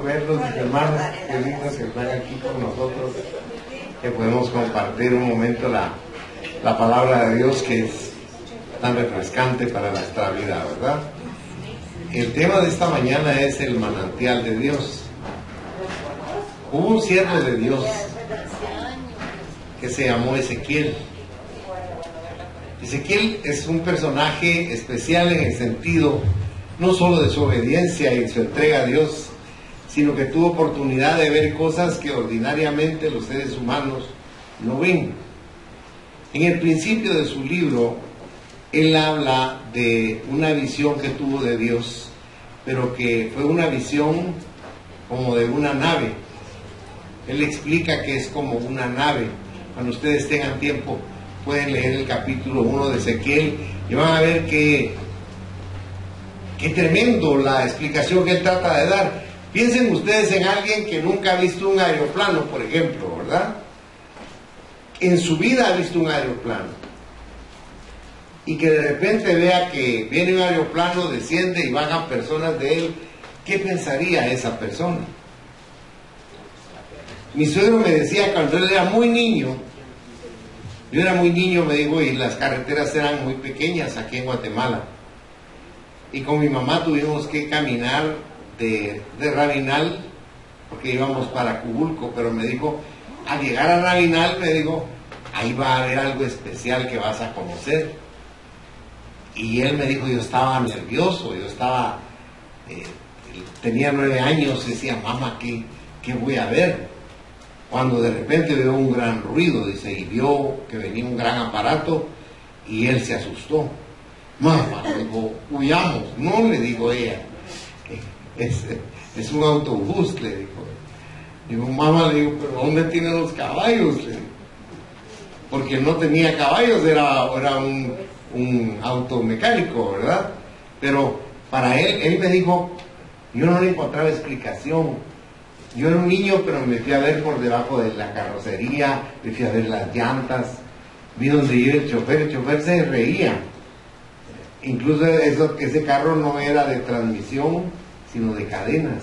verlos, mis hermanos, qué lindos que están aquí con nosotros, que podemos compartir un momento la palabra de Dios, que es tan refrescante para nuestra vida, ¿verdad? El tema de esta mañana es el manantial de Dios. Hubo un siervo de Dios que se llamó Ezequiel. Ezequiel es un personaje especial en el sentido no solo de su obediencia y su entrega a Dios, sino que tuvo oportunidad de ver cosas que ordinariamente los seres humanos no ven. En el principio de su libro, él habla de una visión que tuvo de Dios, pero que fue una visión como de una nave. Él explica que es como una nave. Cuando ustedes tengan tiempo, pueden leer el capítulo 1 de Ezequiel y van a ver qué tremendo la explicación que él trata de dar. Piensen ustedes en alguien que nunca ha visto un aeroplano, por ejemplo, ¿verdad? En su vida ha visto un aeroplano. Y que de repente vea que viene un aeroplano, desciende y bajan personas de él. ¿Qué pensaría esa persona? Mi suegro me decía cuando él era muy niño, yo era muy niño, me dijo, y las carreteras eran muy pequeñas aquí en Guatemala. Y con mi mamá tuvimos que caminar de Rabinal, porque íbamos para Cubulco, pero me dijo, al llegar a Rabinal, me dijo, ahí va a haber algo especial que vas a conocer. Y él me dijo, yo estaba nervioso, tenía 9 años, y decía, mamá, ¿qué voy a ver? Cuando de repente veo un gran ruido, dice, y vio que venía un gran aparato, y él se asustó. Mamá, le digo, huyamos. No, le digo ella, es un autobús, le digo. Digo, mamá, le digo, pero ¿dónde tiene los caballos? Le digo. Porque no tenía caballos, era un auto mecánico, ¿verdad? Pero para él me dijo, yo no le encontraba explicación. Yo era un niño, pero me fui a ver por debajo de la carrocería, me fui a ver las llantas, vi donde iba el chofer se reía. Incluso ese carro no era de transmisión, sino de cadenas,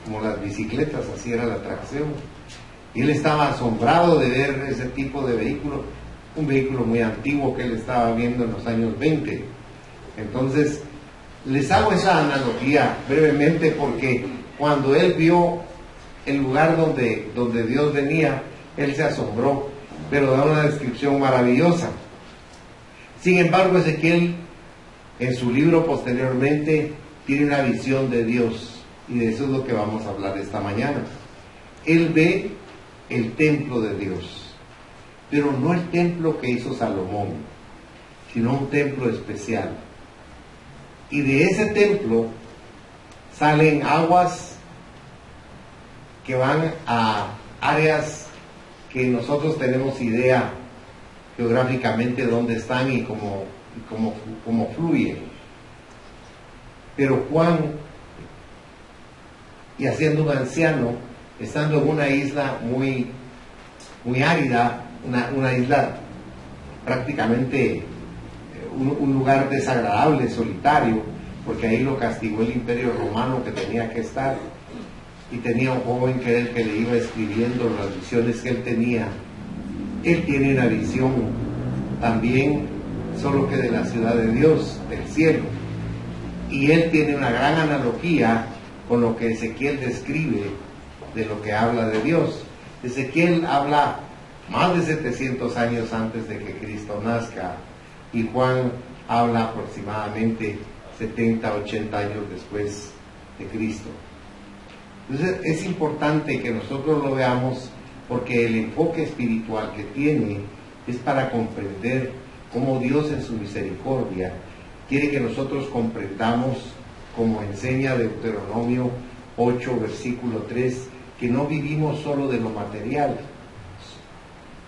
como las bicicletas, así era la tracción. Y él estaba asombrado de ver ese tipo de vehículo, un vehículo muy antiguo que él estaba viendo en los años 20. Entonces, les hago esa analogía brevemente porque cuando él vio el lugar donde Dios venía, él se asombró, pero da una descripción maravillosa. Sin embargo, Ezequiel, en su libro posteriormente, tiene una visión de Dios, y de eso es lo que vamos a hablar esta mañana. Él ve el templo de Dios, pero no el templo que hizo Salomón, sino un templo especial. Y de ese templo salen aguas que van a áreas que nosotros tenemos idea geográficamente dónde están y cómo fluyen. Pero Juan, y haciendo un anciano, estando en una isla muy árida, una isla prácticamente un lugar desagradable, solitario, porque ahí lo castigó el Imperio Romano que tenía que estar, y tenía un joven que era el que le iba escribiendo las visiones que él tenía. Él tiene una visión también, solo que de la ciudad de Dios, del cielo, y él tiene una gran analogía con lo que Ezequiel describe de lo que habla de Dios. Ezequiel habla más de 700 años antes de que Cristo nazca, y Juan habla aproximadamente 70, 80 años después de Cristo. Entonces es importante que nosotros lo veamos, porque el enfoque espiritual que tiene es para comprender cómo Dios en su misericordia quiere que nosotros comprendamos, como enseña Deuteronomio 8, versículo 3, que no vivimos solo de lo material,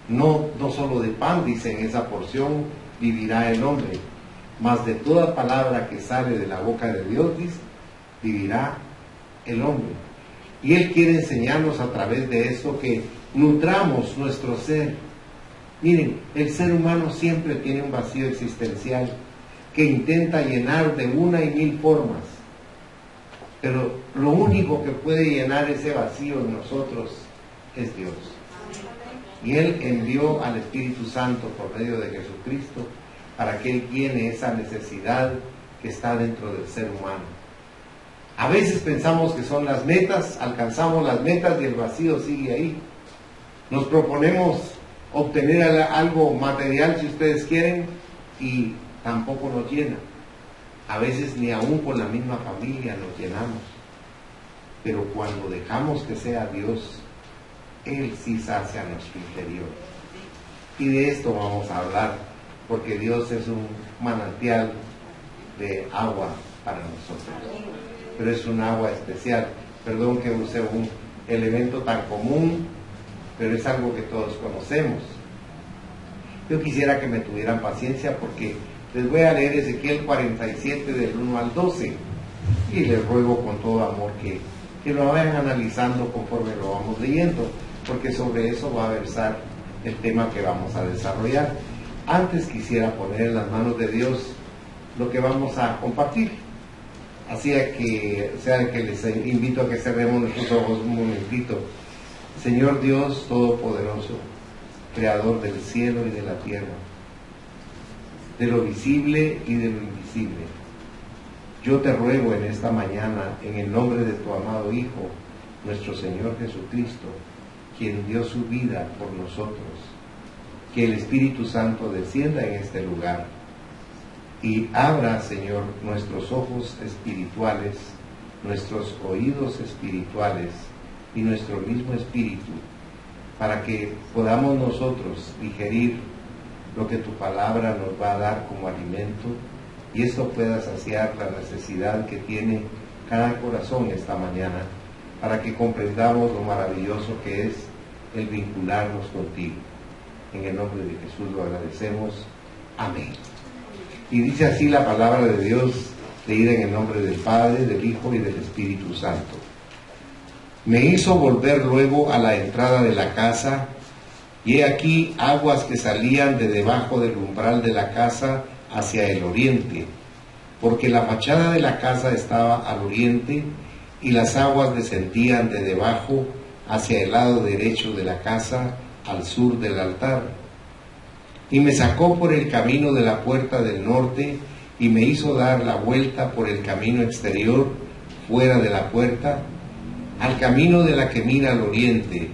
no solo de pan, dice en esa porción, vivirá el hombre, mas de toda palabra que sale de la boca de Dios, dice, vivirá el hombre. Y Él quiere enseñarnos a través de esto que nutramos nuestro ser. Miren, el ser humano siempre tiene un vacío existencial que intenta llenar de una y mil formas. Pero lo único que puede llenar ese vacío en nosotros es Dios. Y Él envió al Espíritu Santo por medio de Jesucristo para que Él llene esa necesidad que está dentro del ser humano. A veces pensamos que son las metas, alcanzamos las metas y el vacío sigue ahí. Nos proponemos obtener algo material, si ustedes quieren, y tampoco nos llena. A veces ni aún con la misma familia nos llenamos. Pero cuando dejamos que sea Dios, Él sí sacia nuestro interior. Y de esto vamos a hablar, porque Dios es un manantial de agua para nosotros. Pero es un agua especial. Perdón que use un elemento tan común, pero es algo que todos conocemos. Yo quisiera que me tuvieran paciencia porque les voy a leer Ezequiel 47 del 1 al 12 y les ruego con todo amor que lo vayan analizando conforme lo vamos leyendo, porque sobre eso va a versar el tema que vamos a desarrollar. Antes quisiera poner en las manos de Dios lo que vamos a compartir. Así que les invito a que cerremos nuestros ojos un momentito. Señor Dios Todopoderoso, Creador del cielo y de la tierra, de lo visible y de lo invisible, yo te ruego en esta mañana, en el nombre de tu amado Hijo, nuestro Señor Jesucristo, quien dio su vida por nosotros, que el Espíritu Santo descienda en este lugar y abra, Señor, nuestros ojos espirituales, nuestros oídos espirituales y nuestro mismo espíritu, para que podamos nosotros digerir lo que tu palabra nos va a dar como alimento, y esto pueda saciar la necesidad que tiene cada corazón esta mañana, para que comprendamos lo maravilloso que es el vincularnos contigo. En el nombre de Jesús lo agradecemos. Amén. Y dice así la palabra de Dios, leída en el nombre del Padre, del Hijo y del Espíritu Santo. Me hizo volver luego a la entrada de la casa, y he aquí aguas que salían de debajo del umbral de la casa hacia el oriente, porque la fachada de la casa estaba al oriente, y las aguas descendían de debajo hacia el lado derecho de la casa, al sur del altar. Y me sacó por el camino de la puerta del norte, y me hizo dar la vuelta por el camino exterior, fuera de la puerta, al camino de la que mira al oriente.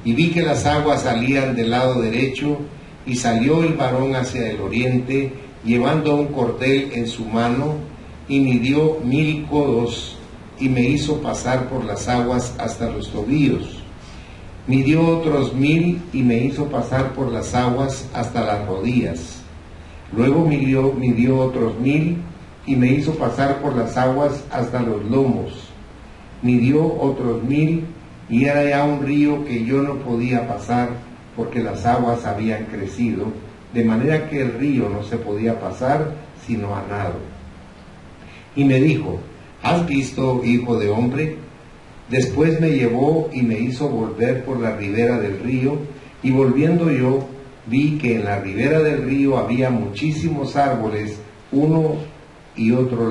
Y vi que las aguas salían del lado derecho, y salió el varón hacia el oriente, llevando un cordel en su mano, y midió 1000 codos, y me hizo pasar por las aguas hasta los tobillos. Midió otros 1000, y me hizo pasar por las aguas hasta las rodillas. Luego midió otros 1000, y me hizo pasar por las aguas hasta los lomos. Midió otros 1000, y era ya un río que yo no podía pasar, porque las aguas habían crecido, de manera que el río no se podía pasar sino a nado. Y me dijo: ¿has visto, hijo de hombre? Después me llevó y me hizo volver por la ribera del río, y volviendo yo, vi que en la ribera del río había muchísimos árboles, a uno y otro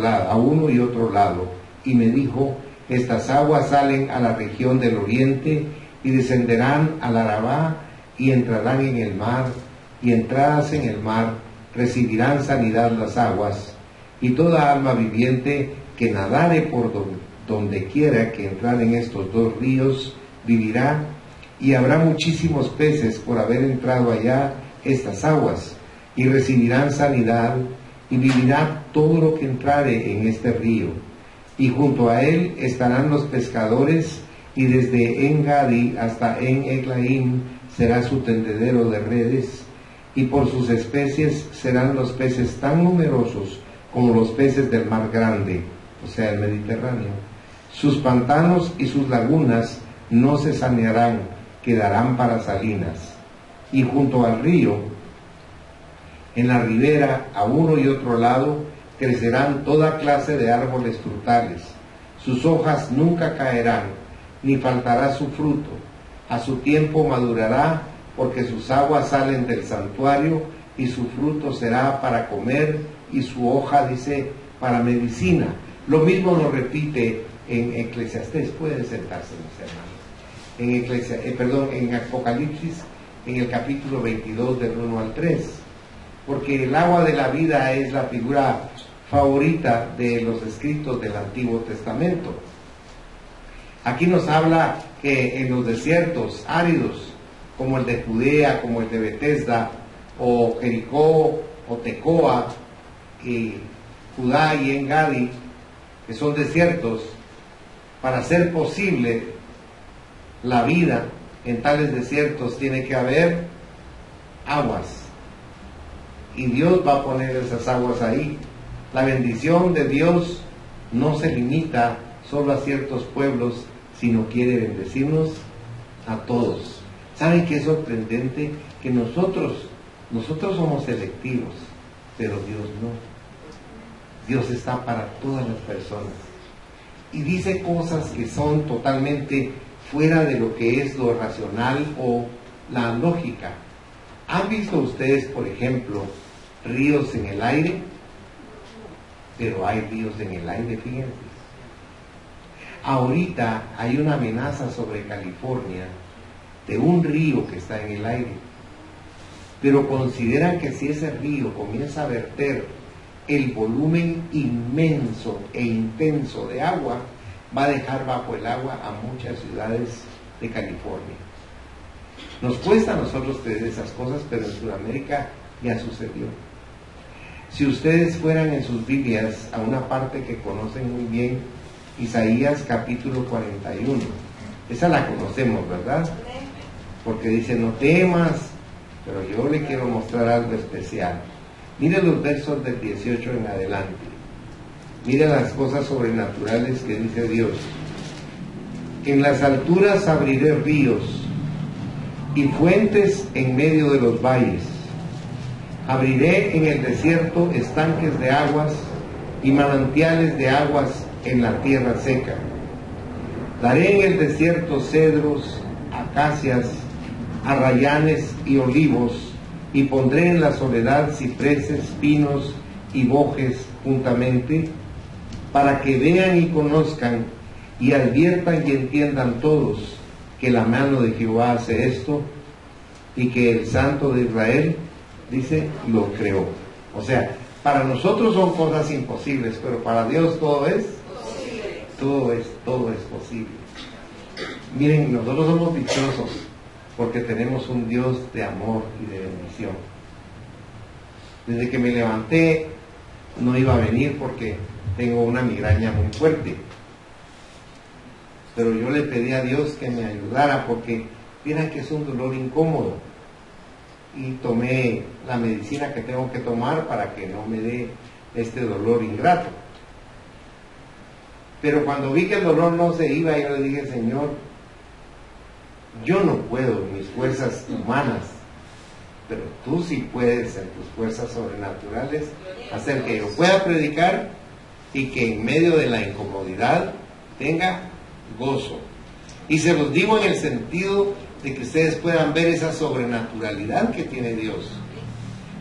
lado, y me dijo: estas aguas salen a la región del oriente, y descenderán al Arabá, y entrarán en el mar, y entradas en el mar, recibirán sanidad las aguas, y toda alma viviente que nadare por donde quiera que entrar en estos dos ríos, vivirá, y habrá muchísimos peces por haber entrado allá estas aguas, y recibirán sanidad, y vivirá todo lo que entrare en este río. Y junto a él estarán los pescadores, y desde En-Gadi hasta En-Eglaim será su tendedero de redes, y por sus especies serán los peces tan numerosos como los peces del mar grande, o sea, el Mediterráneo. Sus pantanos y sus lagunas no se sanearán, quedarán para salinas. Y junto al río, en la ribera, a uno y otro lado, crecerán toda clase de árboles frutales. Sus hojas nunca caerán, ni faltará su fruto. A su tiempo madurará, porque sus aguas salen del santuario, y su fruto será para comer, y su hoja, dice, para medicina. Lo mismo lo repite En Eclesiastés, pueden sentarse mis hermanos. En Apocalipsis, en el capítulo 22 del 1 al 3. Porque el agua de la vida es la figura favorita de los escritos del Antiguo Testamento. Aquí nos habla que en los desiertos áridos, como el de Judea, como el de Betesda, o Jericó, o Tecoa, y Judá y Engadi, que son desiertos, para hacer posible la vida en tales desiertos tiene que haber aguas. Y Dios va a poner esas aguas ahí. La bendición de Dios no se limita solo a ciertos pueblos, sino quiere bendecirnos a todos. ¿Saben qué es sorprendente? Que nosotros somos selectivos, pero Dios no. Dios está para todas las personas. Y dice cosas que son totalmente fuera de lo que es lo racional o la lógica. ¿Han visto ustedes, por ejemplo, ríos en el aire? Pero hay ríos en el aire, fíjense. Ahorita hay una amenaza sobre California de un río que está en el aire. Pero consideran que si ese río comienza a verter el volumen inmenso e intenso de agua, va a dejar bajo el agua a muchas ciudades de California. Nos cuesta a nosotros creer esas cosas, pero en Sudamérica ya sucedió. Si ustedes fueran en sus Biblias a una parte que conocen muy bien, Isaías capítulo 41, esa la conocemos, ¿verdad? Porque dice, no temas, pero yo le quiero mostrar algo especial. Mire los versos del 18 en adelante. Mire las cosas sobrenaturales que dice Dios. En las alturas abriré ríos y fuentes en medio de los valles. Abriré en el desierto estanques de aguas y manantiales de aguas en la tierra seca. Daré en el desierto cedros, acacias, arrayanes y olivos, y pondré en la soledad cipreses, pinos y bojes juntamente, para que vean y conozcan y adviertan y entiendan todos que la mano de Jehová hace esto y que el Santo de Israel, dice, lo creó. O sea, para nosotros son cosas imposibles, pero para Dios todo es posible. Todo es posible. Miren, nosotros somos dichosos porque tenemos un Dios de amor y de bendición. Desde que me levanté no iba a venir porque tengo una migraña muy fuerte, pero yo le pedí a Dios que me ayudara porque miren que es un dolor incómodo, y tomé la medicina que tengo que tomar para que no me dé este dolor ingrato. Pero cuando vi que el dolor no se iba, yo le dije, Señor, yo no puedo en mis fuerzas humanas, pero tú sí puedes en tus fuerzas sobrenaturales hacer que yo pueda predicar y que en medio de la incomodidad tenga gozo. Y se los digo en el sentido de que ustedes puedan ver esa sobrenaturalidad que tiene Dios.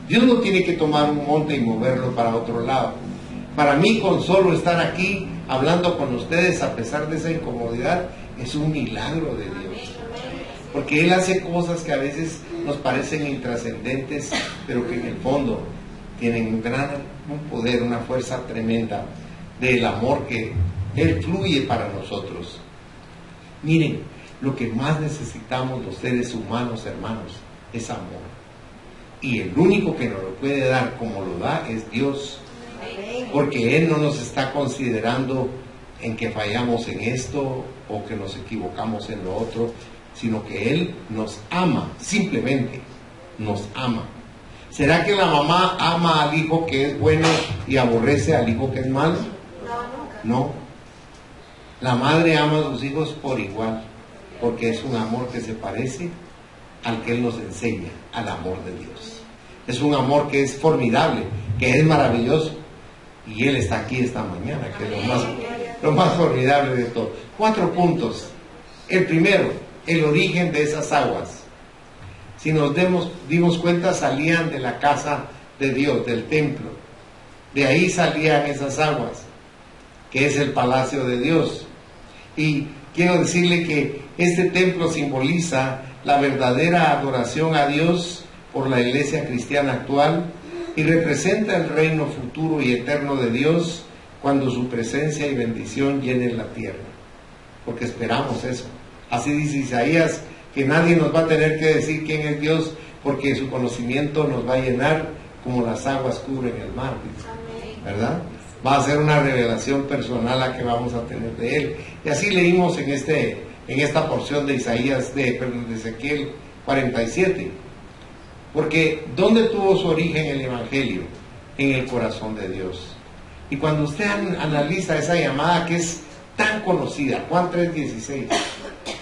Dios no tiene que tomar un monte y moverlo para otro lado. Para mí, con solo estar aquí hablando con ustedes a pesar de esa incomodidad, es un milagro de Dios. Porque Él hace cosas que a veces nos parecen intrascendentes, pero que en el fondo tienen un poder, una fuerza tremenda del amor que Él fluye para nosotros. Miren, lo que más necesitamos los seres humanos, hermanos, es amor. Y el único que nos lo puede dar como lo da es Dios. Porque Él no nos está considerando en que fallamos en esto o que nos equivocamos en lo otro, sino que Él nos ama, simplemente nos ama. ¿Será que la mamá ama al hijo que es bueno y aborrece al hijo que es malo? No. La madre ama a sus hijos por igual, porque es un amor que se parece al que Él nos enseña, al amor de Dios. Es un amor que es formidable, que es maravilloso, y Él está aquí esta mañana, que es lo más formidable de todo. 4 puntos. El primero, el origen de esas aguas. Si nos dimos cuenta, salían de la casa de Dios, del templo. De ahí salían esas aguas, que es el palacio de Dios. Y quiero decirle que este templo simboliza la verdadera adoración a Dios por la iglesia cristiana actual y representa el reino futuro y eterno de Dios cuando su presencia y bendición llenen la tierra. Porque esperamos eso. Así dice Isaías, que nadie nos va a tener que decir quién es Dios, porque su conocimiento nos va a llenar como las aguas cubren el mar, ¿verdad? Va a ser una revelación personal la que vamos a tener de Él. Y así leímos en esta porción de Isaías, de Ezequiel 47. Porque ¿dónde tuvo su origen el Evangelio? En el corazón de Dios. Y cuando usted analiza esa llamada que es tan conocida, Juan 3:16,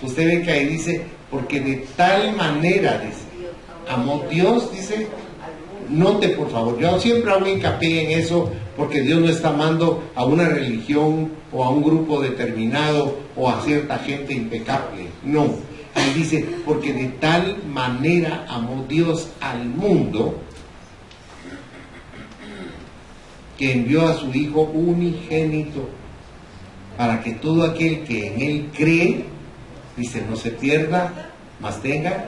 usted ve que ahí dice, porque de tal manera, dice, amó Dios, dice, note por favor, yo siempre hago hincapié en eso, porque Dios no está amando a una religión o a un grupo determinado o a cierta gente impecable, no. Él dice, porque de tal manera amó Dios al mundo, que envió a su Hijo unigénito, para que todo aquel que en Él cree, dice, no se pierda, mas tenga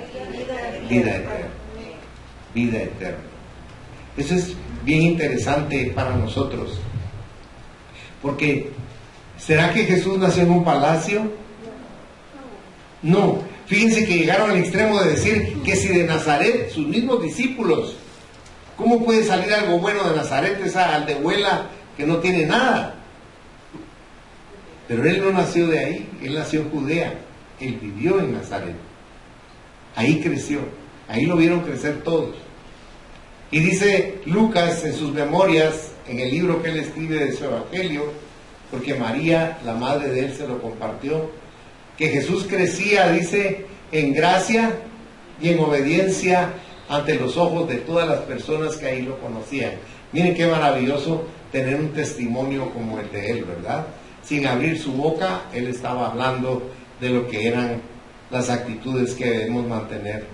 vida eterna. Vida eterna. Eso es bien interesante para nosotros. Porque, ¿será que Jesús nació en un palacio? No. Fíjense que llegaron al extremo de decir que si de Nazaret, sus mismos discípulos, ¿cómo puede salir algo bueno de Nazaret, esa aldehuela que no tiene nada? Pero Él no nació de ahí, Él nació en Judea, Él vivió en Nazaret. Ahí creció, ahí lo vieron crecer todos. Y dice Lucas en sus memorias, en el libro que él escribe de su evangelio, porque María, la madre de él, se lo compartió, que Jesús crecía, dice, en gracia y en obediencia ante los ojos de todas las personas que ahí lo conocían. Miren qué maravilloso tener un testimonio como el de él, ¿verdad? Sin abrir su boca, él estaba hablando de lo que eran las actitudes que debemos mantener.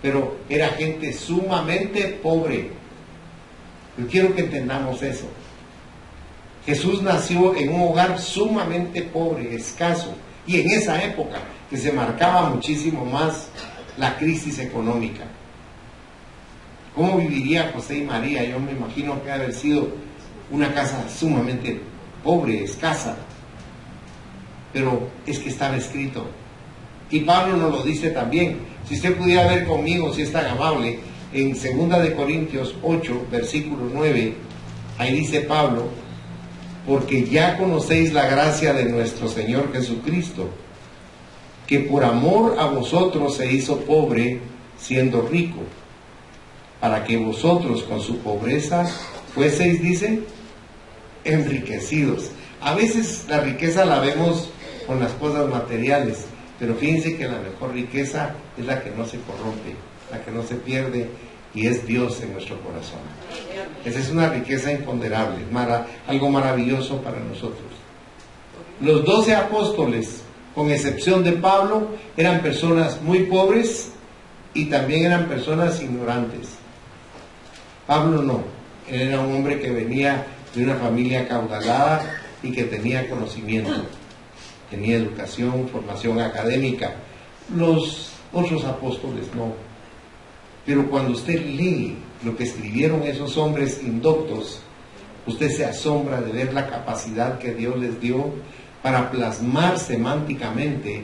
Pero era gente sumamente pobre. Yo quiero que entendamos eso. Jesús nació en un hogar sumamente pobre, escaso, y en esa época que se marcaba muchísimo más la crisis económica. ¿Cómo viviría José y María? Yo me imagino que haber sido una casa sumamente pobre, escasa. Pero es que estaba escrito. Y Pablo nos lo dice también. Si usted pudiera ver conmigo, si es tan amable, en 2 de Corintios 8, versículo 9, ahí dice Pablo, porque ya conocéis la gracia de nuestro Señor Jesucristo, que por amor a vosotros se hizo pobre, siendo rico, para que vosotros con su pobreza fueseis, dice, enriquecidos. A veces la riqueza la vemos con las cosas materiales, pero fíjense que la mejor riqueza es la que no se corrompe, la que no se pierde, y es Dios en nuestro corazón. Esa es una riqueza imponderable, algo maravilloso para nosotros. Los 12 apóstoles, con excepción de Pablo, eran personas muy pobres y también eran personas ignorantes. Pablo no, él era un hombre que venía de una familia acaudalada y que tenía conocimiento, tenía educación, formación académica. Los otros apóstoles no. Pero cuando usted lee lo que escribieron esos hombres indoctos, usted se asombra de ver la capacidad que Dios les dio para plasmar semánticamente,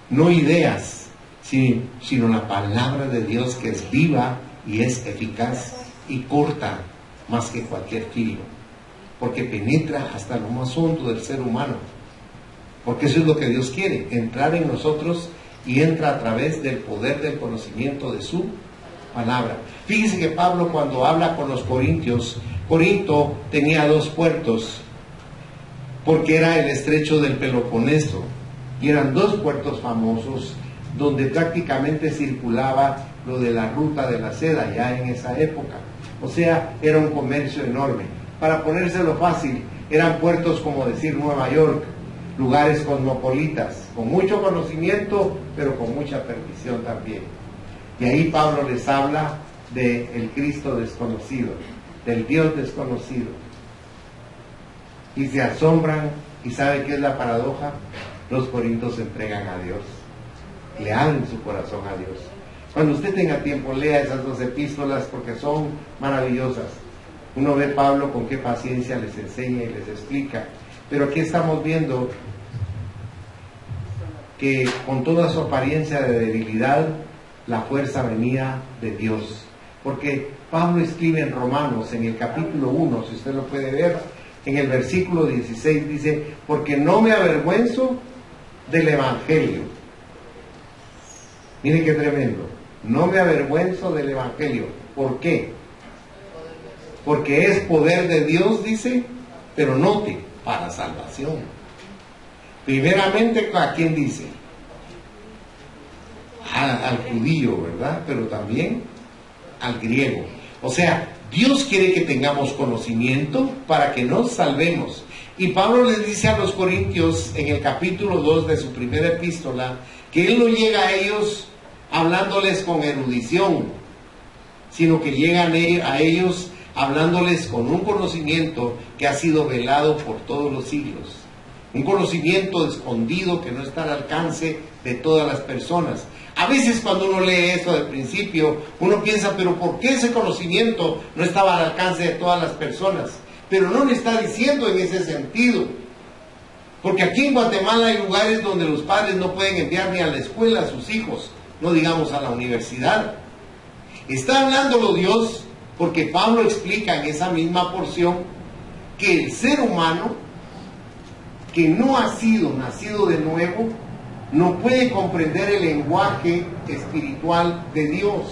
no ideas, sino la palabra de Dios, que es viva y es eficaz y corta más que cualquier filo, porque penetra hasta lo más hondo del ser humano, porque eso es lo que Dios quiere, entrar en nosotros, y entra a través del poder del conocimiento de su palabra. Fíjense que Pablo, cuando habla con los corintios, Corinto tenía 2 puertos, porque era el estrecho del Peloponeso, y eran 2 puertos famosos donde prácticamente circulaba lo de la ruta de la seda ya en esa época. O sea, era un comercio enorme. Para ponérselo fácil, eran puertos como decir Nueva York, lugares cosmopolitas, con mucho conocimiento, pero con mucha perdición también. Y ahí Pablo les habla del Cristo desconocido, del Dios desconocido. Y se asombran, y ¿sabe qué es la paradoja? los corintios se entregan a Dios, le abren su corazón a Dios. Cuando usted tenga tiempo, lea esas 2 epístolas porque son maravillosas. Uno ve a Pablo con qué paciencia les enseña y les explica. Pero aquí estamos viendo que con toda su apariencia de debilidad, la fuerza venía de Dios. Porque Pablo escribe en Romanos, en el capítulo 1, si usted lo puede ver, en el versículo 16 dice: porque no me avergüenzo del Evangelio. Mire qué tremendo. No me avergüenzo del Evangelio. ¿Por qué? Porque es poder de Dios, dice, pero note, para salvación. Primeramente, ¿a quién dice? Al judío, ¿verdad? Pero también al griego. O sea, Dios quiere que tengamos conocimiento para que nos salvemos. Y Pablo les dice a los corintios en el capítulo 2 de su primera epístola que él no llega a ellos hablándoles con erudición, sino que llegan a ellos hablándoles con un conocimiento que ha sido velado por todos los siglos. Un conocimiento escondido que no está al alcance de todas las personas. A veces cuando uno lee eso del principio, uno piensa, pero ¿por qué ese conocimiento no estaba al alcance de todas las personas? Pero no le está diciendo en ese sentido. Porque aquí en Guatemala hay lugares donde los padres no pueden enviar ni a la escuela a sus hijos, no digamos a la universidad. Está hablándolo Dios porque Pablo explica en esa misma porción que el ser humano que no ha sido nacido de nuevo no puede comprender el lenguaje espiritual de Dios,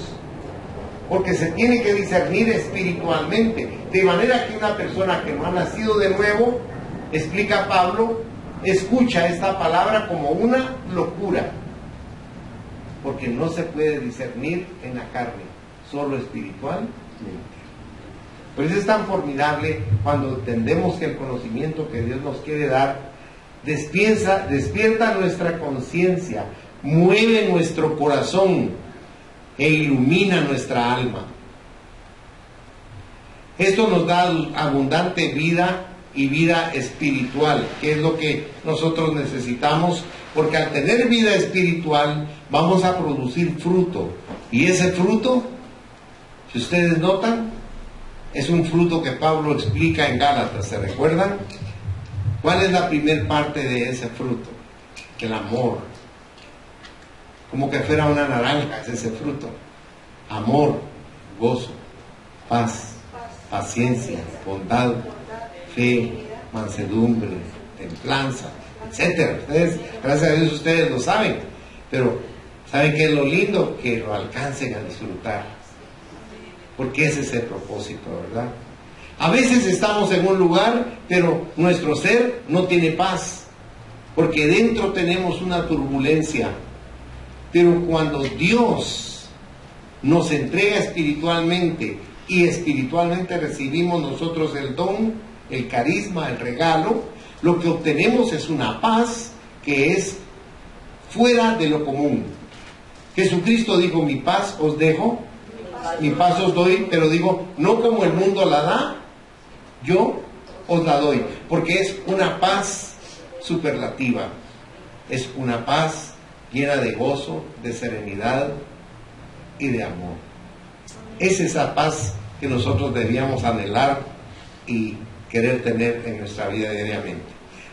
porque se tiene que discernir espiritualmente, de manera que una persona que no ha nacido de nuevo, explica Pablo, escucha esta palabra como una locura, porque no se puede discernir en la carne, solo espiritualmente. Por eso es tan formidable cuando entendemos que el conocimiento que Dios nos quiere dar despierta nuestra conciencia, mueve nuestro corazón e ilumina nuestra alma. Esto nos da abundante vida y vida espiritual, que es lo que nosotros necesitamos, porque al tener vida espiritual vamos a producir fruto, y ese fruto, si ustedes notan, es un fruto que Pablo explica en Gálatas, ¿se recuerdan? ¿Cuál es la primer parte de ese fruto? El amor. Como que fuera una naranja, es ese fruto. Amor, gozo, paz, paciencia, bondad, fe, mansedumbre, templanza, etc. Ustedes, gracias a Dios, ustedes lo saben. Pero, ¿saben qué es lo lindo? Que lo alcancen a disfrutar. Porque ese es el propósito, ¿verdad? A veces estamos en un lugar, pero nuestro ser no tiene paz, porque dentro tenemos una turbulencia. Pero cuando Dios nos entrega espiritualmente y espiritualmente recibimos nosotros el don, el carisma, el regalo, lo que obtenemos es una paz que es fuera de lo común. Jesucristo dijo: mi paz os dejo, mi paz os doy, pero digo, no como el mundo la da, yo os la doy, porque es una paz superlativa, es una paz llena de gozo, de serenidad y de amor. Es esa paz que nosotros debíamos anhelar y querer tener en nuestra vida diariamente.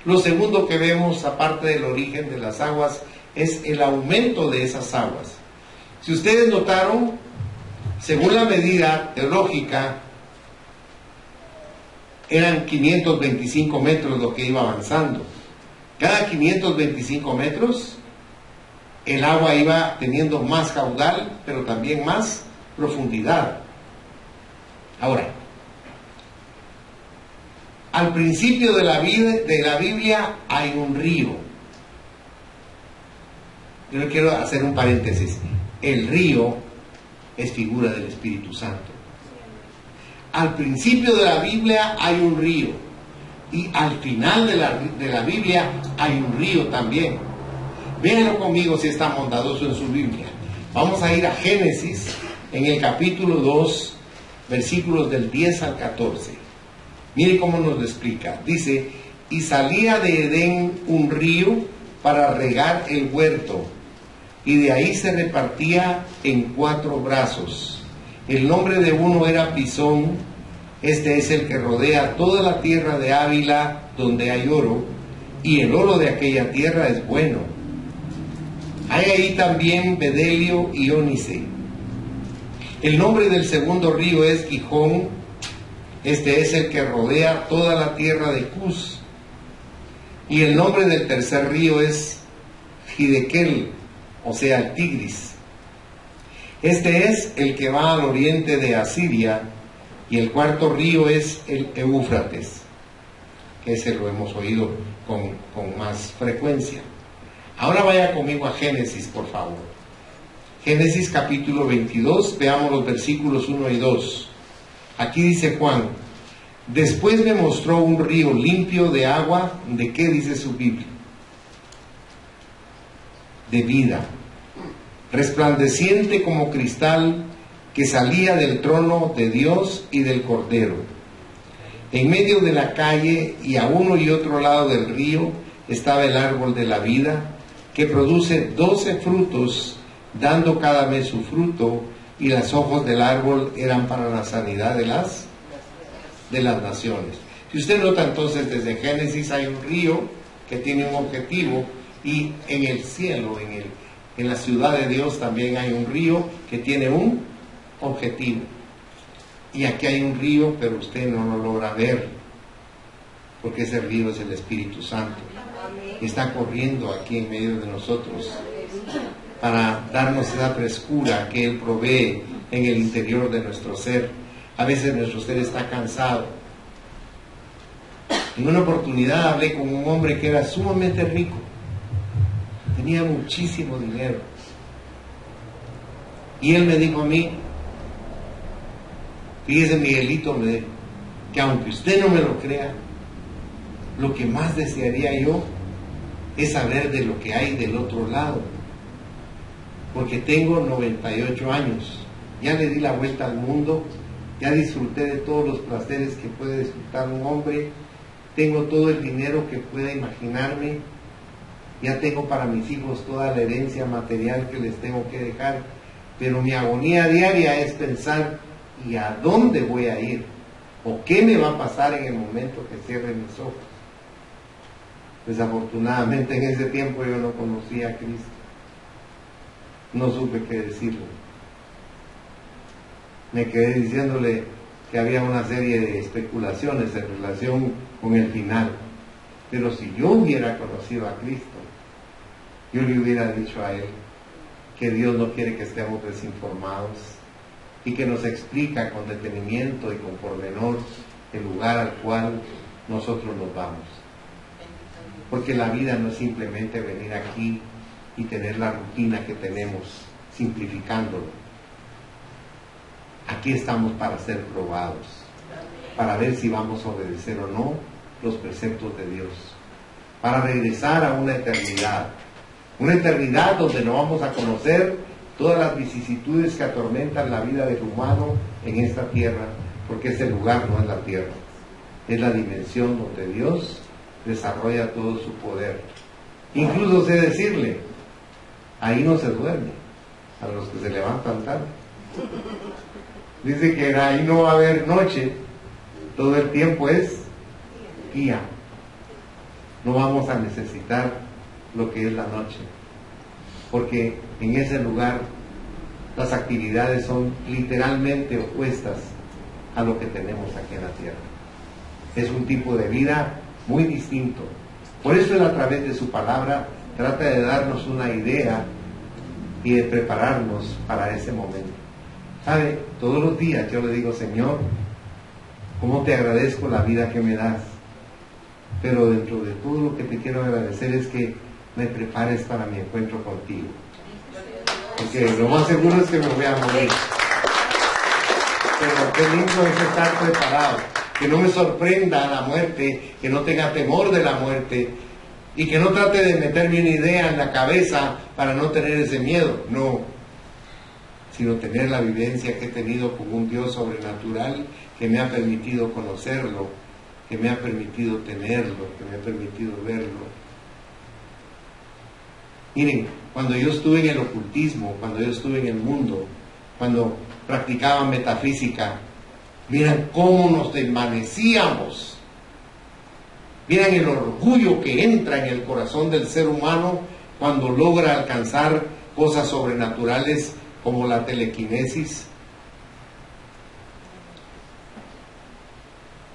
Lo segundo que vemos, aparte del origen de las aguas, es el aumento de esas aguas. Si ustedes notaron, según la medida teológica, eran 525 metros lo que iba avanzando. Cada 525 metros el agua iba teniendo más caudal, pero también más profundidad. Ahora, al principio de la Biblia hay un río. Yo le quiero hacer un paréntesis. El río es figura del Espíritu Santo. Al principio de la Biblia hay un río, y al final de la Biblia hay un río también. Véanlo conmigo si está bondadoso en su Biblia. Vamos a ir a Génesis en el capítulo 2, versículos del 10 al 14. Mire cómo nos lo explica. Dice: y salía de Edén un río para regar el huerto, y de ahí se repartía en 4 brazos. El nombre de uno era Pisón. Este es el que rodea toda la tierra de Ávila donde hay oro, y el oro de aquella tierra es bueno. Hay ahí también bedelio y ónice. El nombre del segundo río es Gijón. Este es el que rodea toda la tierra de Cus. Y el nombre del tercer río es Hidekel, o sea, el Tigris. Este es el que va al oriente de Asiria, y el cuarto río es el Éufrates, que ese lo hemos oído con más frecuencia. Ahora vaya conmigo a Génesis, por favor. Génesis capítulo 22, veamos los versículos 1 y 2. Aquí dice Juan: después me mostró un río limpio de agua. ¿De qué dice su Biblia? De vida, resplandeciente como cristal, que salía del trono de Dios y del Cordero. En medio de la calle y a uno y otro lado del río estaba el árbol de la vida, que produce 12 frutos, dando cada mes su fruto, y las hojas del árbol eran para la sanidad de las naciones. Si usted nota, entonces, desde Génesis hay un río que tiene un objetivo, y en el cielo, en la ciudad de Dios, también hay un río que tiene un objetivo. Y aquí hay un río, pero usted no lo logra ver, porque ese río es el Espíritu Santo. Está corriendo aquí en medio de nosotros para darnos esa frescura que Él provee en el interior de nuestro ser. A veces nuestro ser está cansado. En una oportunidad hablé con un hombre que era sumamente rico, tenía muchísimo dinero, y él me dijo a mí: fíjese, Miguelito, me dijo, que aunque usted no me lo crea, lo que más desearía yo es saber de lo que hay del otro lado, porque tengo 98 años, ya le di la vuelta al mundo, ya disfruté de todos los placeres que puede disfrutar un hombre, tengo todo el dinero que pueda imaginarme, ya tengo para mis hijos toda la herencia material que les tengo que dejar, pero mi agonía diaria es pensar: ¿y a dónde voy a ir? ¿O qué me va a pasar en el momento que cierre mis ojos? Desafortunadamente en ese tiempo yo no conocía a Cristo, no supe qué decirle, me quedé diciéndole que había una serie de especulaciones en relación con el final, pero si yo hubiera conocido a Cristo, yo le hubiera dicho a Él que Dios no quiere que estemos desinformados, y que nos explica con detenimiento y con pormenor el lugar al cual nosotros nos vamos. Porque la vida no es simplemente venir aquí y tener la rutina que tenemos, simplificándolo. Aquí estamos para ser probados, para ver si vamos a obedecer o no los preceptos de Dios, para regresar a una eternidad donde no vamos a conocer todas las vicisitudes que atormentan la vida del humano en esta tierra, porque ese lugar no es la tierra, es la dimensión donde Dios desarrolla todo su poder. Incluso sé decirle, ahí no se duerme a los que se levantan tarde. Dice que ahí no va a haber noche, todo el tiempo es día. No vamos a necesitar lo que es la noche, porque en ese lugar las actividades son literalmente opuestas a lo que tenemos aquí en la tierra. Es un tipo de vida muy distinto. Por eso Él, a través de su palabra, trata de darnos una idea y de prepararnos para ese momento. ¿Sabe? Todos los días yo le digo: Señor, ¿cómo te agradezco la vida que me das? Pero dentro de todo lo que te quiero agradecer es que me prepares para mi encuentro contigo. Porque lo más seguro es que me voy a morir. Pero qué lindo es estar preparado. Que no me sorprenda la muerte, que no tenga temor de la muerte, y que no trate de meterme una idea en la cabeza para no tener ese miedo. No, sino tener la vivencia que he tenido con un Dios sobrenatural que me ha permitido conocerlo, que me ha permitido tenerlo, que me ha permitido verlo. Miren, cuando yo estuve en el ocultismo, cuando yo estuve en el mundo, cuando practicaba metafísica, miren cómo nos desvanecíamos. Miren el orgullo que entra en el corazón del ser humano cuando logra alcanzar cosas sobrenaturales como la telequinesis,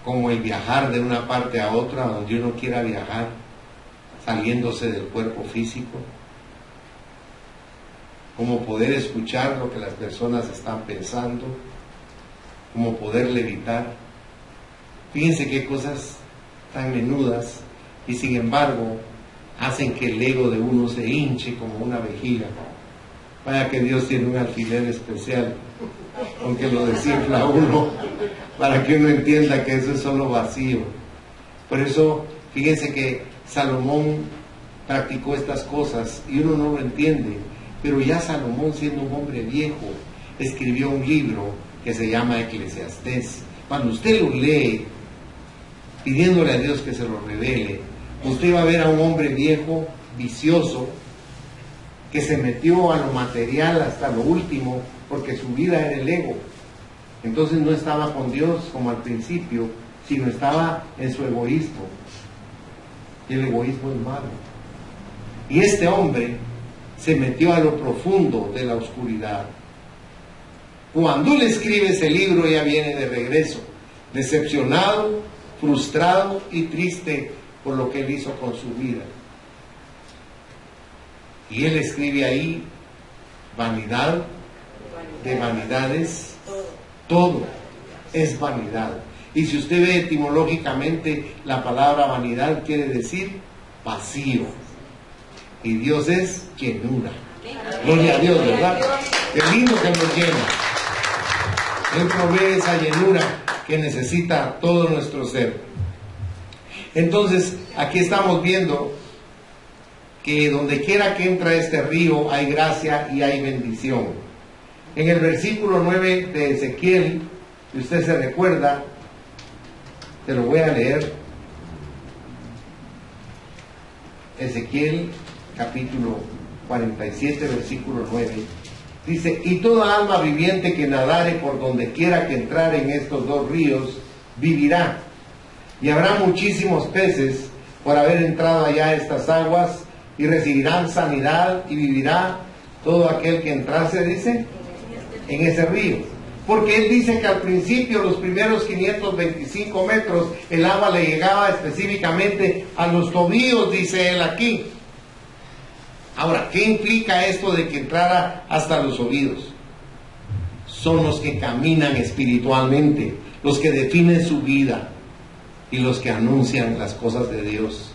como el viajar de una parte a otra donde uno quiera viajar, saliéndose del cuerpo físico, como poder escuchar lo que las personas están pensando, como poder levitar. Fíjense qué cosas tan menudas, y sin embargo hacen que el ego de uno se hinche como una vejiga. Vaya que Dios tiene un alfiler especial, aunque lo desinfla a uno, para que uno entienda que eso es solo vacío. Por eso, fíjense que Salomón practicó estas cosas y uno no lo entiende, pero ya Salomón, siendo un hombre viejo, escribió un libro que se llama Eclesiastés. Cuando usted lo lee, pidiéndole a Dios que se lo revele, usted va a ver a un hombre viejo, vicioso, que se metió a lo material hasta lo último, porque su vida era el ego. Entonces no estaba con Dios como al principio, sino estaba en su egoísmo. Y el egoísmo es malo. Y este hombre se metió a lo profundo de la oscuridad. Cuando él escribe ese libro, ya viene de regreso, decepcionado, frustrado y triste por lo que él hizo con su vida. Y él escribe ahí: vanidad de vanidades, todo es vanidad. Y si usted ve etimológicamente, la palabra vanidad quiere decir vacío, y Dios es llenura. Gloria a Dios, ¿verdad? Qué lindo que nos llena. Él provee esa llenura que necesita todo nuestro ser. Entonces, aquí estamos viendo que donde quiera que entra este río hay gracia y hay bendición. En el versículo 9 de Ezequiel, si usted se recuerda, te lo voy a leer. Ezequiel capítulo 47, versículo 9. Dice: y toda alma viviente que nadare por donde quiera que entrare en estos dos ríos, vivirá. Y habrá muchísimos peces por haber entrado allá a estas aguas, y recibirán sanidad, y vivirá todo aquel que entrase, dice, en ese río. Porque él dice que al principio, los primeros 525 metros, el agua le llegaba específicamente a los tobillos, dice él aquí. Ahora, ¿qué implica esto de que entrara hasta los oídos? Son los que caminan espiritualmente, los que definen su vida y los que anuncian las cosas de Dios.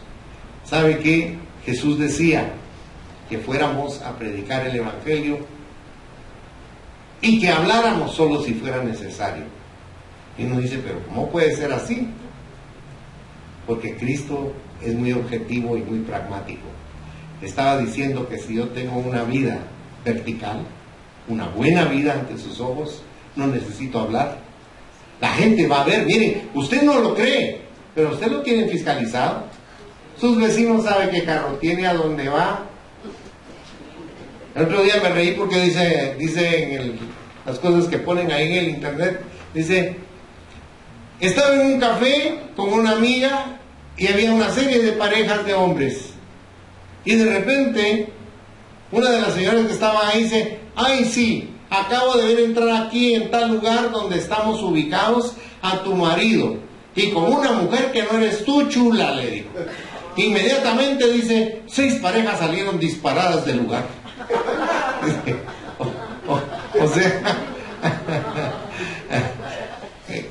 ¿Sabe qué? Jesús decía que fuéramos a predicar el Evangelio y que habláramos solo si fuera necesario. Y uno dice, pero ¿cómo puede ser así? Porque Cristo es muy objetivo y muy pragmático. Estaba diciendo que si yo tengo una vida vertical, una buena vida ante sus ojos, no necesito hablar. La gente va a ver, miren, usted no lo cree, pero usted lo tiene fiscalizado. Sus vecinos saben qué carro tiene, a dónde va. El otro día me reí porque dice en las cosas que ponen ahí en el internet, dice: estaba en un café con una amiga y había una serie de parejas de hombres. Y de repente, una de las señoras que estaba ahí dice: ay, sí, acabo de ver entrar aquí en tal lugar donde estamos ubicados a tu marido, y con una mujer que no eres tú, chula, le dijo. Inmediatamente dice: 6 parejas salieron disparadas del lugar. O sea,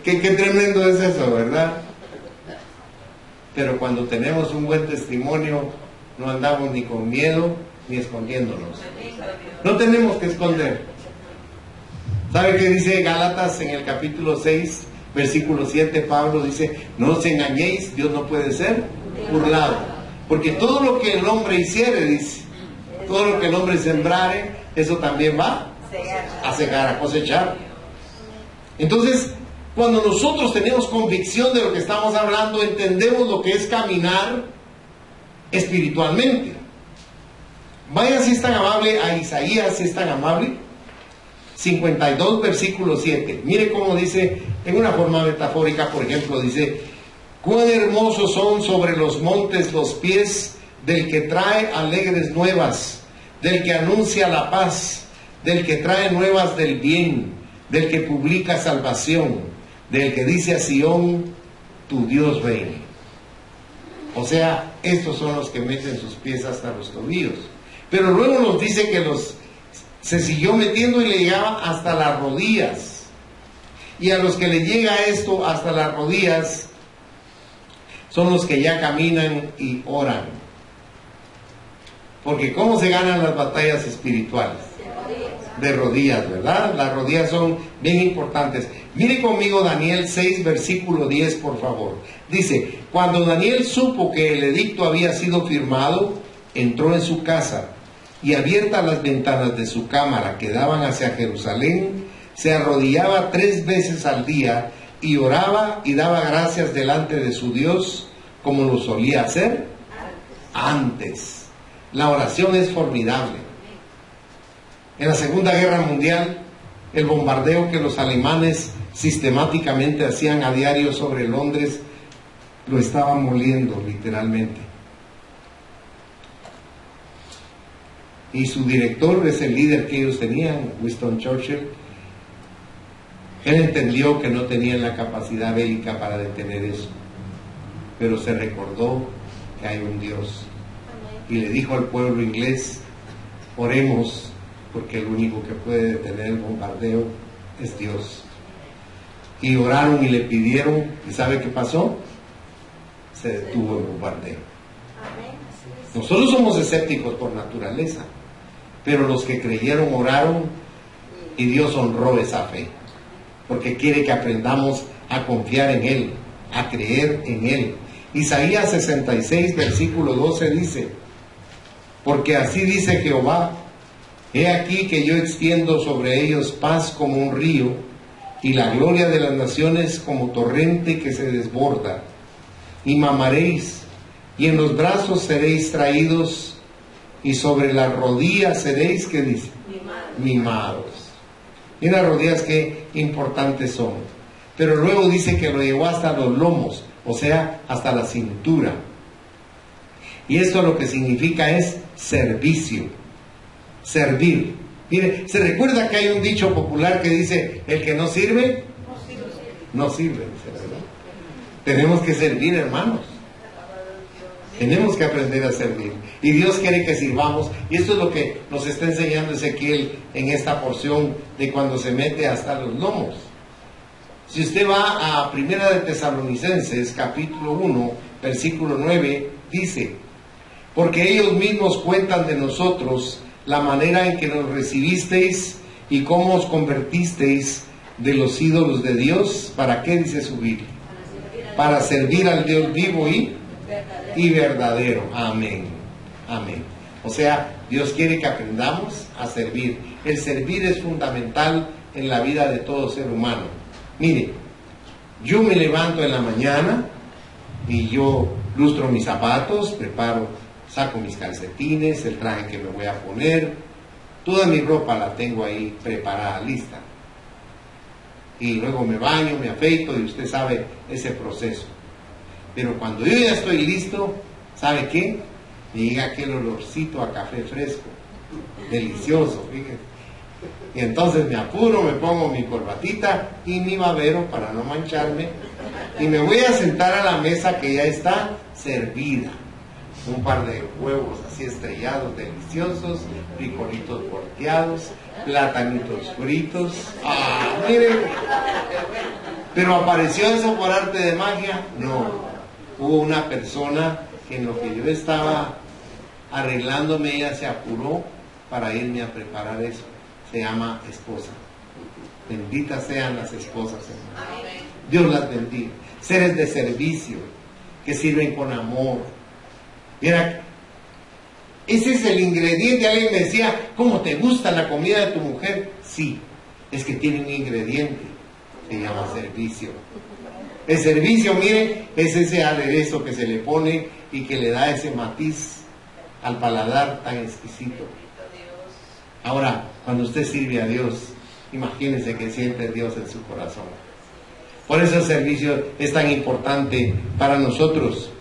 qué tremendo es eso, ¿verdad? Pero cuando tenemos un buen testimonio, no andamos ni con miedo ni escondiéndonos. No tenemos que esconder. ¿Sabe qué dice Gálatas en el capítulo 6, versículo 7? Pablo dice: no os engañéis, Dios no puede ser burlado. Porque todo lo que el hombre hiciere, dice, todo lo que el hombre sembrare, eso también va a cegar, a cosechar. Entonces, cuando nosotros tenemos convicción de lo que estamos hablando, entendemos lo que es caminar espiritualmente. Vaya si es tan amable a Isaías, si es tan amable. 52, versículo 7. Mire cómo dice, en una forma metafórica, por ejemplo, dice: cuán hermosos son sobre los montes los pies del que trae alegres nuevas, del que anuncia la paz, del que trae nuevas del bien, del que publica salvación, del que dice a Sión: tu Dios reina. O sea, estos son los que meten sus pies hasta los tobillos. Pero luego nos dice que se siguió metiendo y le llegaba hasta las rodillas. Y a los que le llega esto hasta las rodillas son los que ya caminan y oran. Porque ¿cómo se ganan las batallas espirituales? De rodillas, ¿verdad? Las rodillas son bien importantes. Mire conmigo Daniel 6, versículo 10, por favor. Dice: cuando Daniel supo que el edicto había sido firmado, entró en su casa, y abiertas las ventanas de su cámara que daban hacia Jerusalén, se arrodillaba 3 veces al día y oraba y daba gracias delante de su Dios, como lo solía hacer antes. La oración es formidable. En la Segunda Guerra Mundial, el bombardeo que los alemanes sistemáticamente hacían a diario sobre Londres lo estaba moliendo literalmente. Y su director es el líder que ellos tenían, Winston Churchill. Él entendió que no tenían la capacidad bélica para detener eso, pero se recordó que hay un Dios y le dijo al pueblo inglés: oremos, porque el único que puede detener el bombardeo es Dios. Y oraron y le pidieron, ¿y sabe qué pasó? Se detuvo el bombardeo. Nosotros somos escépticos por naturaleza, pero los que creyeron oraron y Dios honró esa fe, porque quiere que aprendamos a confiar en Él, a creer en Él. Isaías 66, versículo 12 dice: porque así dice Jehová: he aquí que yo extiendo sobre ellos paz como un río, y la gloria de las naciones como torrente que se desborda. Y mamaréis, y en los brazos seréis traídos, y sobre las rodillas seréis, ¿qué dice? Mimados. Y las rodillas qué importantes son. Pero luego dice que lo llevó hasta los lomos, o sea, hasta la cintura. Y esto lo que significa es servicio. Servir. Mire, ¿se recuerda que hay un dicho popular que dice: el que no sirve, no sirve? ¿Verdad? Tenemos que servir, hermanos. Tenemos que aprender a servir. Y Dios quiere que sirvamos. Y esto es lo que nos está enseñando Ezequiel en esta porción de cuando se mete hasta los lomos. Si usted va a Primera de Tesalonicenses, capítulo 1, versículo 9, dice: porque ellos mismos cuentan de nosotros la manera en que nos recibisteis y cómo os convertisteis de los ídolos de Dios. ¿Para qué dice su Biblia? Para servir al Dios vivo y verdadero. Amén. Amén. O sea, Dios quiere que aprendamos a servir. El servir es fundamental en la vida de todo ser humano. Mire, yo me levanto en la mañana y yo lustro mis zapatos, saco mis calcetines, el traje que me voy a poner, toda mi ropa la tengo ahí preparada, lista. Y luego me baño, me afeito y usted sabe ese proceso. Pero cuando yo ya estoy listo, ¿sabe qué? Me llega aquel olorcito a café fresco, delicioso, fíjese. Y entonces me apuro, me pongo mi corbatita y mi babero para no mancharme y me voy a sentar a la mesa que ya está servida. Un par de huevos así estrellados, deliciosos, frijolitos volteados, platanitos fritos. ¡Ah, miren! ¿Pero apareció eso por arte de magia? No. Hubo una persona que en lo que yo estaba arreglándome, ella se apuró para irme a preparar eso. Se llama esposa. Benditas sean las esposas, hermanos. Dios las bendiga. Seres de servicio, que sirven con amor. Mira, ese es el ingrediente. Alguien me decía: ¿cómo te gusta la comida de tu mujer? Sí, es que tiene un ingrediente, se llama servicio. El servicio, mire, es ese aderezo que se le pone y que le da ese matiz al paladar tan exquisito. Ahora, cuando usted sirve a Dios, imagínese que siente Dios en su corazón. Por eso el servicio es tan importante para nosotros.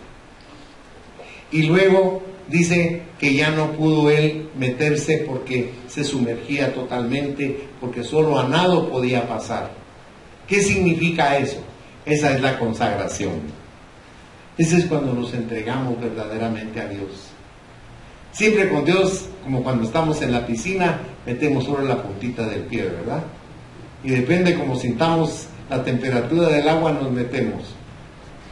Y luego dice que ya no pudo él meterse porque se sumergía totalmente, porque solo a nado podía pasar. ¿Qué significa eso? Esa es la consagración. Ese es cuando nos entregamos verdaderamente a Dios. Siempre con Dios, como cuando estamos en la piscina, metemos solo la puntita del pie, ¿verdad? Y depende como sintamos la temperatura del agua, nos metemos.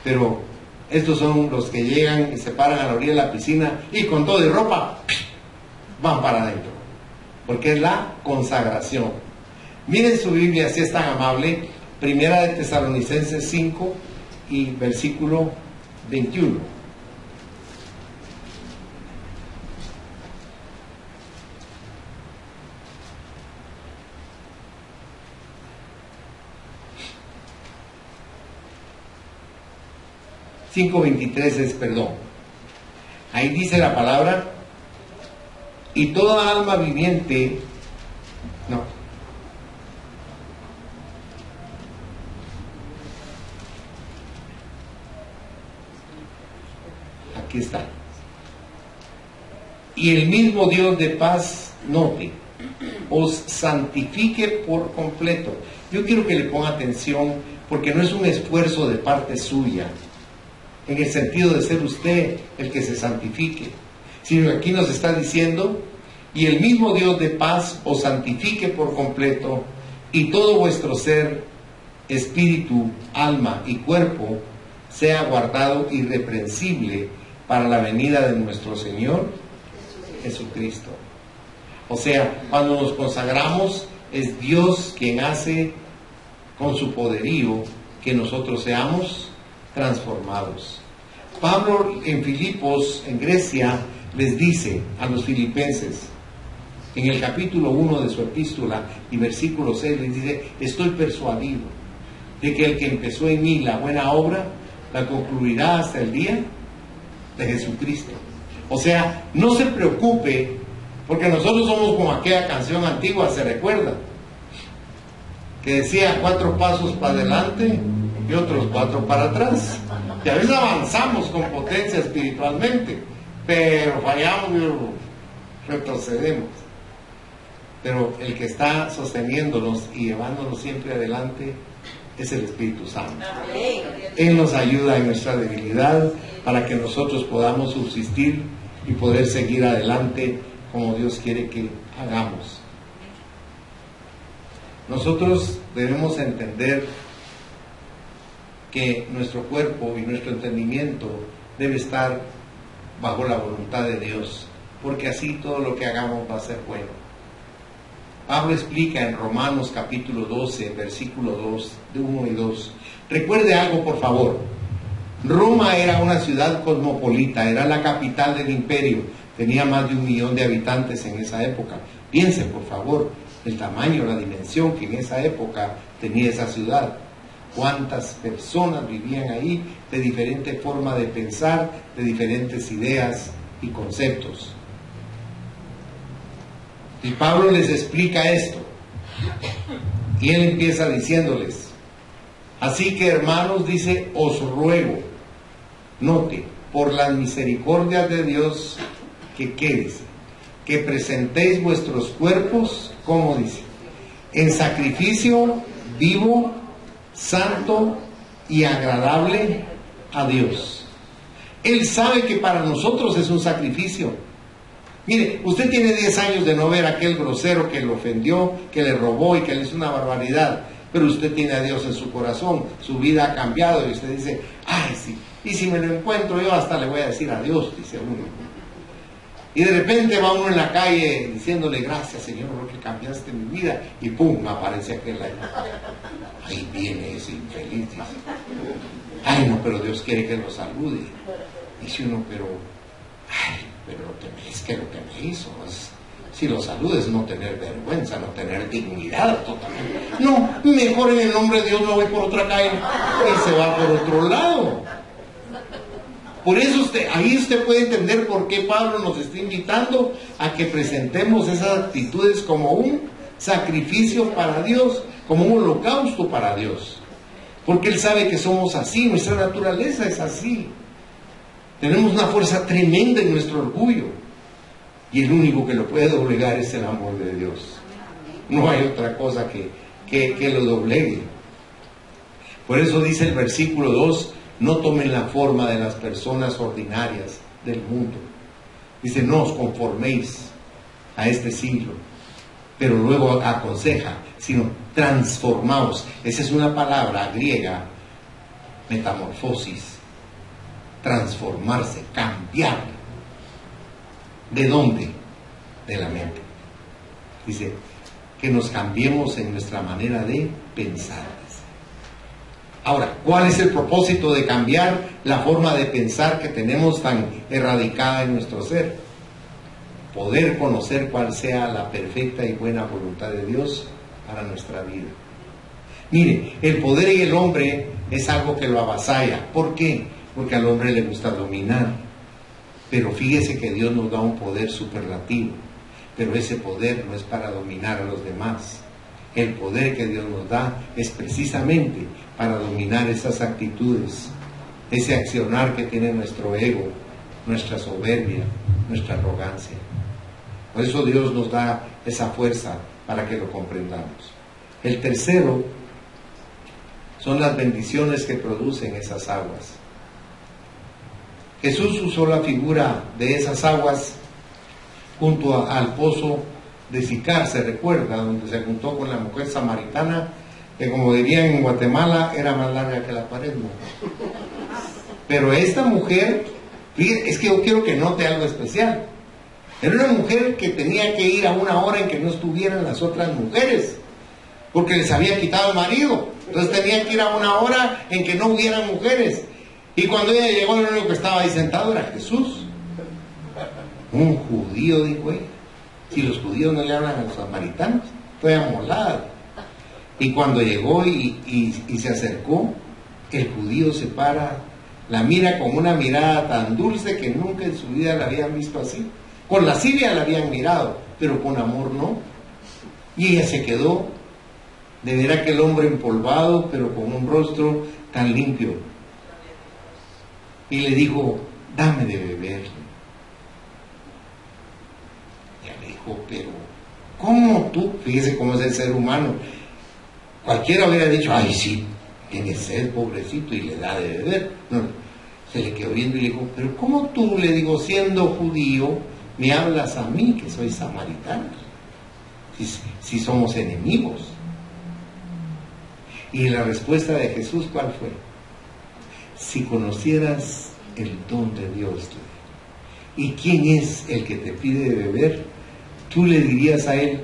Pero estos son los que llegan y se paran a la orilla de la piscina y con todo y ropa van para adentro, porque es la consagración. Miren su Biblia, si es tan amable, Primera de Tesalonicenses 5 y versículo 21. es perdón. Ahí dice la palabra, y toda alma viviente, no, aquí está. Y el mismo Dios de paz, note, os santifique por completo. Yo quiero que le ponga atención, porque no es un esfuerzo de parte suya, en el sentido de ser usted el que se santifique, sino que aquí nos está diciendo, y el mismo Dios de paz os santifique por completo, y todo vuestro ser, espíritu, alma y cuerpo, sea guardado irreprensible para la venida de nuestro Señor Jesucristo. O sea, cuando nos consagramos, es Dios quien hace con su poderío que nosotros seamos transformados. Pablo en Filipos, en Grecia, les dice a los filipenses, en el capítulo 1 de su epístola y versículo 6, les dice, estoy persuadido de que el que empezó en mí la buena obra, la concluirá hasta el día de Jesucristo. O sea, no se preocupe, porque nosotros somos como aquella canción antigua, ¿se recuerda? Que decía 4 pasos para adelante y otros 4 para atrás. Y a veces avanzamos con potencia espiritualmente, pero fallamos y retrocedemos. Pero el que está sosteniéndonos y llevándonos siempre adelante es el Espíritu Santo. Él nos ayuda en nuestra debilidad para que nosotros podamos subsistir y poder seguir adelante como Dios quiere que hagamos. Nosotros debemos entender que nuestro cuerpo y nuestro entendimiento debe estar bajo la voluntad de Dios, porque así todo lo que hagamos va a ser bueno. Pablo explica en Romanos capítulo 12, versículo 2, de 1 y 2. Recuerde algo, por favor. Roma era una ciudad cosmopolita, era la capital del imperio, tenía más de 1 millón de habitantes en esa época. Piensen, por favor, el tamaño, la dimensión que en esa época tenía esa ciudad. Cuántas personas vivían ahí de diferente forma de pensar, de diferentes ideas y conceptos. Y Pablo les explica esto. Y él empieza diciéndoles, así que hermanos, dice, os ruego, note, por las misericordias de Dios, que quedes, que presentéis vuestros cuerpos, como dice, en sacrificio vivo, santo y agradable a Dios. Él sabe que para nosotros es un sacrificio. Mire, usted tiene 10 años de no ver a aquel grosero que le ofendió, que le robó y que le hizo una barbaridad, pero usted tiene a Dios en su corazón, su vida ha cambiado y usted dice, ay sí, y si me lo encuentro yo hasta le voy a decir adiós, dice uno. Y de repente va uno en la calle diciéndole, gracias Señor porque cambiaste mi vida, y pum, aparece aquel ahí. Ahí viene ese infeliz, dice. Ay no, pero Dios quiere que lo salude. Dice uno, pero es que lo que me hizo es, si lo saludes, no tener vergüenza, no tener dignidad totalmente. No, mejor en el nombre de Dios no voy por otra calle y se va por otro lado. Por eso ahí usted puede entender por qué Pablo nos está invitando a que presentemos esas actitudes como un sacrificio para Dios, como un holocausto para Dios. Porque Él sabe que somos así, nuestra naturaleza es así. Tenemos una fuerza tremenda en nuestro orgullo. Y el único que lo puede doblegar es el amor de Dios. No hay otra cosa que lo doblegue. Por eso dice el versículo 2, no tomen la forma de las personas ordinarias del mundo. Dice, no os conforméis a este siglo. Pero luego aconseja, sino transformaos. Esa es una palabra griega, metamorfosis. Transformarse, cambiar. ¿De dónde? De la mente. Dice, que nos cambiemos en nuestra manera de pensar. Ahora, ¿cuál es el propósito de cambiar la forma de pensar que tenemos tan erradicada en nuestro ser? Poder conocer cuál sea la perfecta y buena voluntad de Dios para nuestra vida. Mire, el poder en el hombre es algo que lo avasalla. ¿Por qué? Porque al hombre le gusta dominar. Pero fíjese que Dios nos da un poder superlativo. Pero ese poder no es para dominar a los demás. El poder que Dios nos da es precisamente para dominar esas actitudes, ese accionar que tiene nuestro ego, nuestra soberbia, nuestra arrogancia. Por eso Dios nos da esa fuerza para que lo comprendamos. El tercero son las bendiciones que producen esas aguas. Jesús usó la figura de esas aguas junto al pozo de Sicar, se recuerda, donde se juntó con la mujer samaritana, que como dirían en Guatemala, era más larga que la pared, ¿no? Pero esta mujer, fíjate, es que yo quiero que note algo especial. Era una mujer que tenía que ir a una hora en que no estuvieran las otras mujeres, porque les había quitado el marido. Entonces tenía que ir a una hora en que no hubieran mujeres. Y cuando ella llegó, lo único que estaba ahí sentado era Jesús. Un judío, dijo ella. Si los judíos no le hablan a los samaritanos, estoy amolada. Y cuando llegó y se acercó, el judío se para, la mira con una mirada tan dulce que nunca en su vida la habían visto así. Con lascivia la habían mirado, pero con amor no. Y ella se quedó de ver a aquel hombre empolvado, pero con un rostro tan limpio. Y le dijo, dame de beber. Ella le dijo, pero ¿cómo tú? Fíjese cómo es el ser humano. Cualquiera hubiera dicho, ay sí, tiene sed, pobrecito, y le da de beber. No, se le quedó viendo y le dijo, pero ¿cómo tú, le digo, siendo judío, me hablas a mí, que soy samaritano? Si somos enemigos. Y la respuesta de Jesús, ¿cuál fue? Si conocieras el don de Dios, y quién es el que te pide de beber, tú le dirías a él,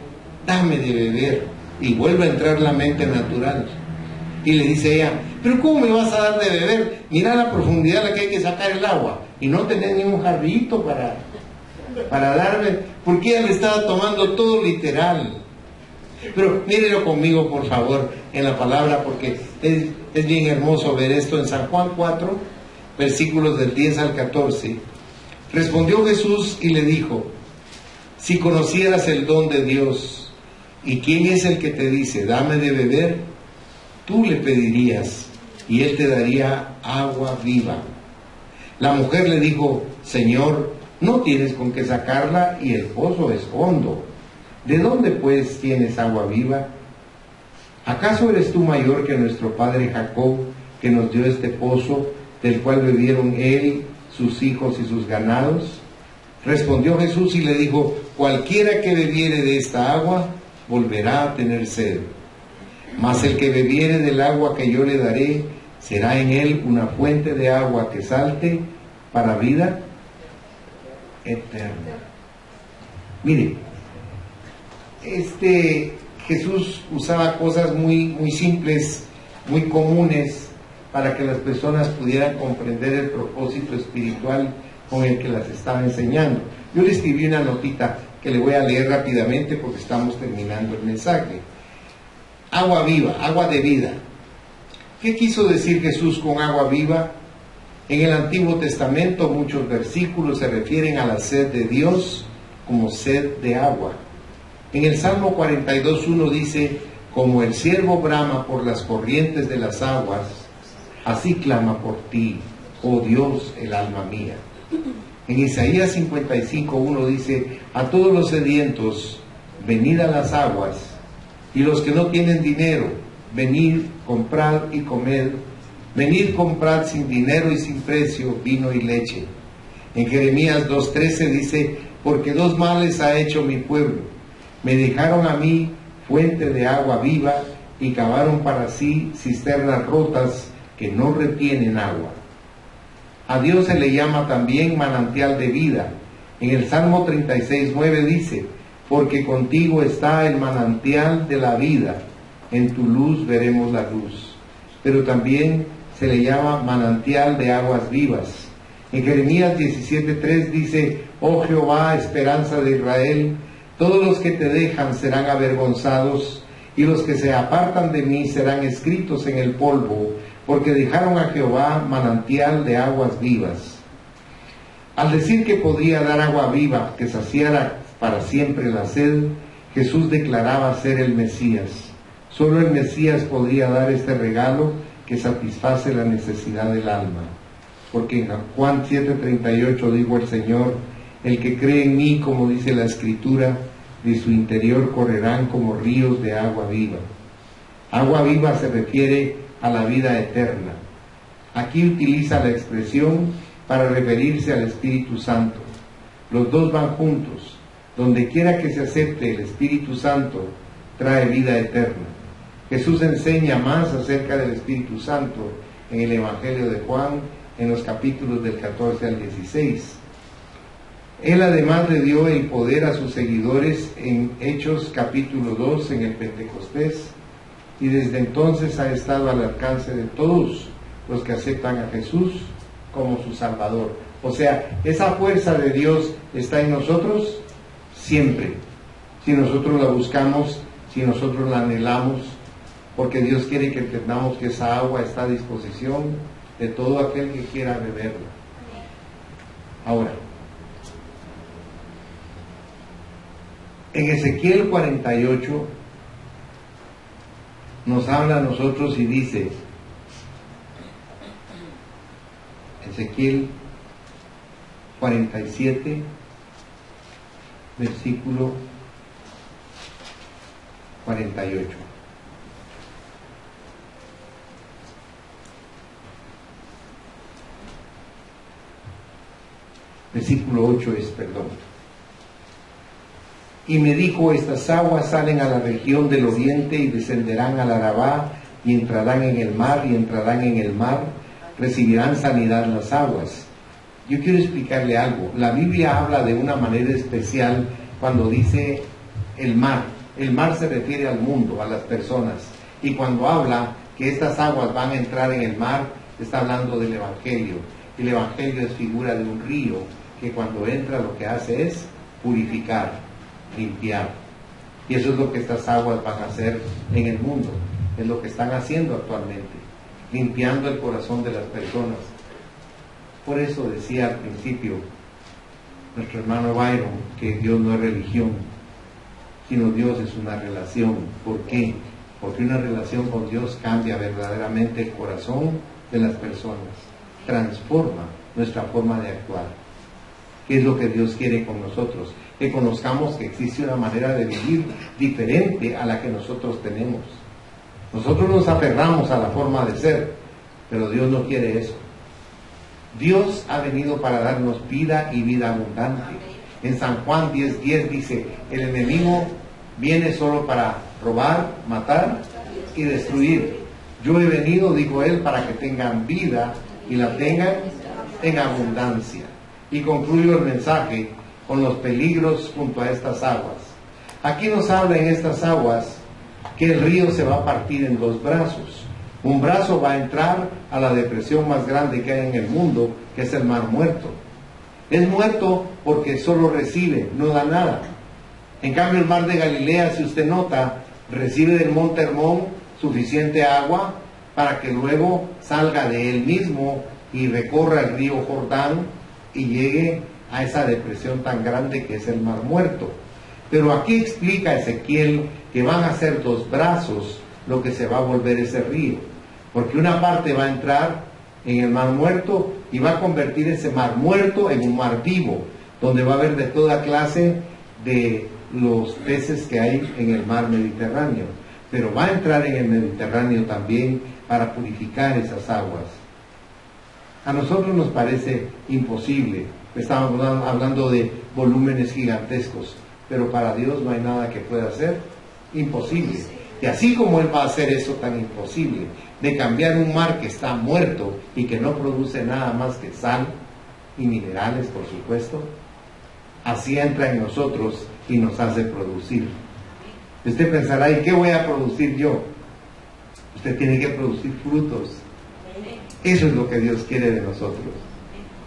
dame de beber, y vuelve a entrar la mente natural. Y le dice ella, pero ¿cómo me vas a dar de beber? Mira la profundidad a la que hay que sacar el agua, y no tener ni un jarrito para darme, porque ella le estaba tomando todo literal. Pero mírelo conmigo, por favor, en la palabra, porque es bien hermoso ver esto en San Juan 4, versículos del 10 al 14. Respondió Jesús y le dijo, si conocieras el don de Dios, y quién es el que te dice, dame de beber, tú le pedirías, y él te daría agua viva. La mujer le dijo, Señor, no tienes con qué sacarla, y el pozo es hondo. ¿De dónde pues tienes agua viva? ¿Acaso eres tú mayor que nuestro padre Jacob, que nos dio este pozo, del cual bebieron él, sus hijos y sus ganados? Respondió Jesús y le dijo, cualquiera que bebiere de esta agua, volverá a tener sed. Mas el que bebiere del agua que yo le daré, será en él una fuente de agua que salte para vida eterna. Mire, Jesús usaba cosas muy simples, muy comunes, para que las personas pudieran comprender el propósito espiritual con el que las estaba enseñando. Yo le escribí una notita que le voy a leer rápidamente porque estamos terminando el mensaje. Agua viva, agua de vida. ¿Qué quiso decir Jesús con agua viva? En el Antiguo Testamento muchos versículos se refieren a la sed de Dios como sed de agua. En el Salmo 42:1 dice: como el ciervo brama por las corrientes de las aguas, así clama por ti, oh Dios, el alma mía. En Isaías 55:1 dice: a todos los sedientos, venid a las aguas, y los que no tienen dinero, venid, comprad y comed. Venid, comprad sin dinero y sin precio vino y leche. En Jeremías 2:13 dice: porque dos males ha hecho mi pueblo. Me dejaron a mí fuente de agua viva y cavaron para sí cisternas rotas que no retienen agua. A Dios se le llama también manantial de vida. En el Salmo 36:9 dice: porque contigo está el manantial de la vida, en tu luz veremos la luz. Pero también se le llama manantial de aguas vivas. En Jeremías 17:3 dice: oh Jehová, esperanza de Israel, todos los que te dejan serán avergonzados, y los que se apartan de mí serán escritos en el polvo, porque dejaron a Jehová manantial de aguas vivas. Al decir que podía dar agua viva que saciara para siempre la sed, Jesús declaraba ser el Mesías. Solo el Mesías podría dar este regalo que satisface la necesidad del alma. Porque en Juan 7:38 dijo el Señor: el que cree en mí, como dice la Escritura, de su interior correrán como ríos de agua viva. Agua viva se refiere a la vida eterna. Aquí utiliza la expresión para referirse al Espíritu Santo. Los dos van juntos. Donde quiera que se acepte el Espíritu Santo, trae vida eterna. Jesús enseña más acerca del Espíritu Santo en el Evangelio de Juan, en los capítulos del 14 al 16. Él además le dio el poder a sus seguidores en Hechos capítulo 2 en el Pentecostés, y desde entonces ha estado al alcance de todos los que aceptan a Jesús como su Salvador. O sea, esa fuerza de Dios está en nosotros siempre, si nosotros la buscamos, si nosotros la anhelamos, porque Dios quiere que entendamos que esa agua está a disposición de todo aquel que quiera beberla. Ahora, en Ezequiel 48 nos habla a nosotros y dice, Ezequiel 47, versículo 48. Versículo 8 es, perdón. Y me dijo: estas aguas salen a la región del oriente y descenderán al Arabá y entrarán en el mar y entrarán en el mar, recibirán sanidad las aguas. Yo quiero explicarle algo. La Biblia habla de una manera especial cuando dice el mar. El mar se refiere al mundo, a las personas. Y cuando habla que estas aguas van a entrar en el mar, está hablando del Evangelio. El Evangelio es figura de un río que cuando entra lo que hace es purificar, limpiar. Y eso es lo que estas aguas van a hacer en el mundo. Es lo que están haciendo actualmente, limpiando el corazón de las personas. Por eso decía al principio nuestro hermano Byron que Dios no es religión, sino Dios es una relación. ¿Por qué? Porque una relación con Dios cambia verdaderamente el corazón de las personas, transforma nuestra forma de actuar. ¿Qué es lo que Dios quiere con nosotros? Que conozcamos que existe una manera de vivir diferente a la que nosotros tenemos. Nosotros nos aferramos a la forma de ser, pero Dios no quiere eso. Dios ha venido para darnos vida y vida abundante. En San Juan 10:10 dice: el enemigo viene solo para robar, matar y destruir. Yo he venido, dijo él, para que tengan vida y la tengan en abundancia. Y concluyo el mensaje con los peligros junto a estas aguas. Aquí nos habla en estas aguas que el río se va a partir en dos brazos. Un brazo va a entrar a la depresión más grande que hay en el mundo, que es el Mar Muerto. Es muerto porque solo recibe, no da nada. En cambio el Mar de Galilea, si usted nota, recibe del monte Hermón suficiente agua para que luego salga de él mismo y recorra el río Jordán y llegue a esa depresión tan grande que es el Mar Muerto. Pero aquí explica Ezequiel que van a ser 2 brazos lo que se va a volver ese río, porque una parte va a entrar en el Mar Muerto y va a convertir ese Mar Muerto en un mar vivo, donde va a haber de toda clase de los peces que hay en el mar Mediterráneo, pero va a entrar en el Mediterráneo también para purificar esas aguas. A nosotros nos parece imposible, estamos hablando de volúmenes gigantescos, pero para Dios no hay nada que pueda ser imposible. Y así como Él va a hacer eso tan imposible, de cambiar un mar que está muerto y que no produce nada más que sal y minerales, por supuesto, así entra en nosotros y nos hace producir. Usted pensará, ¿y qué voy a producir yo? Usted tiene que producir frutos. Eso es lo que Dios quiere de nosotros,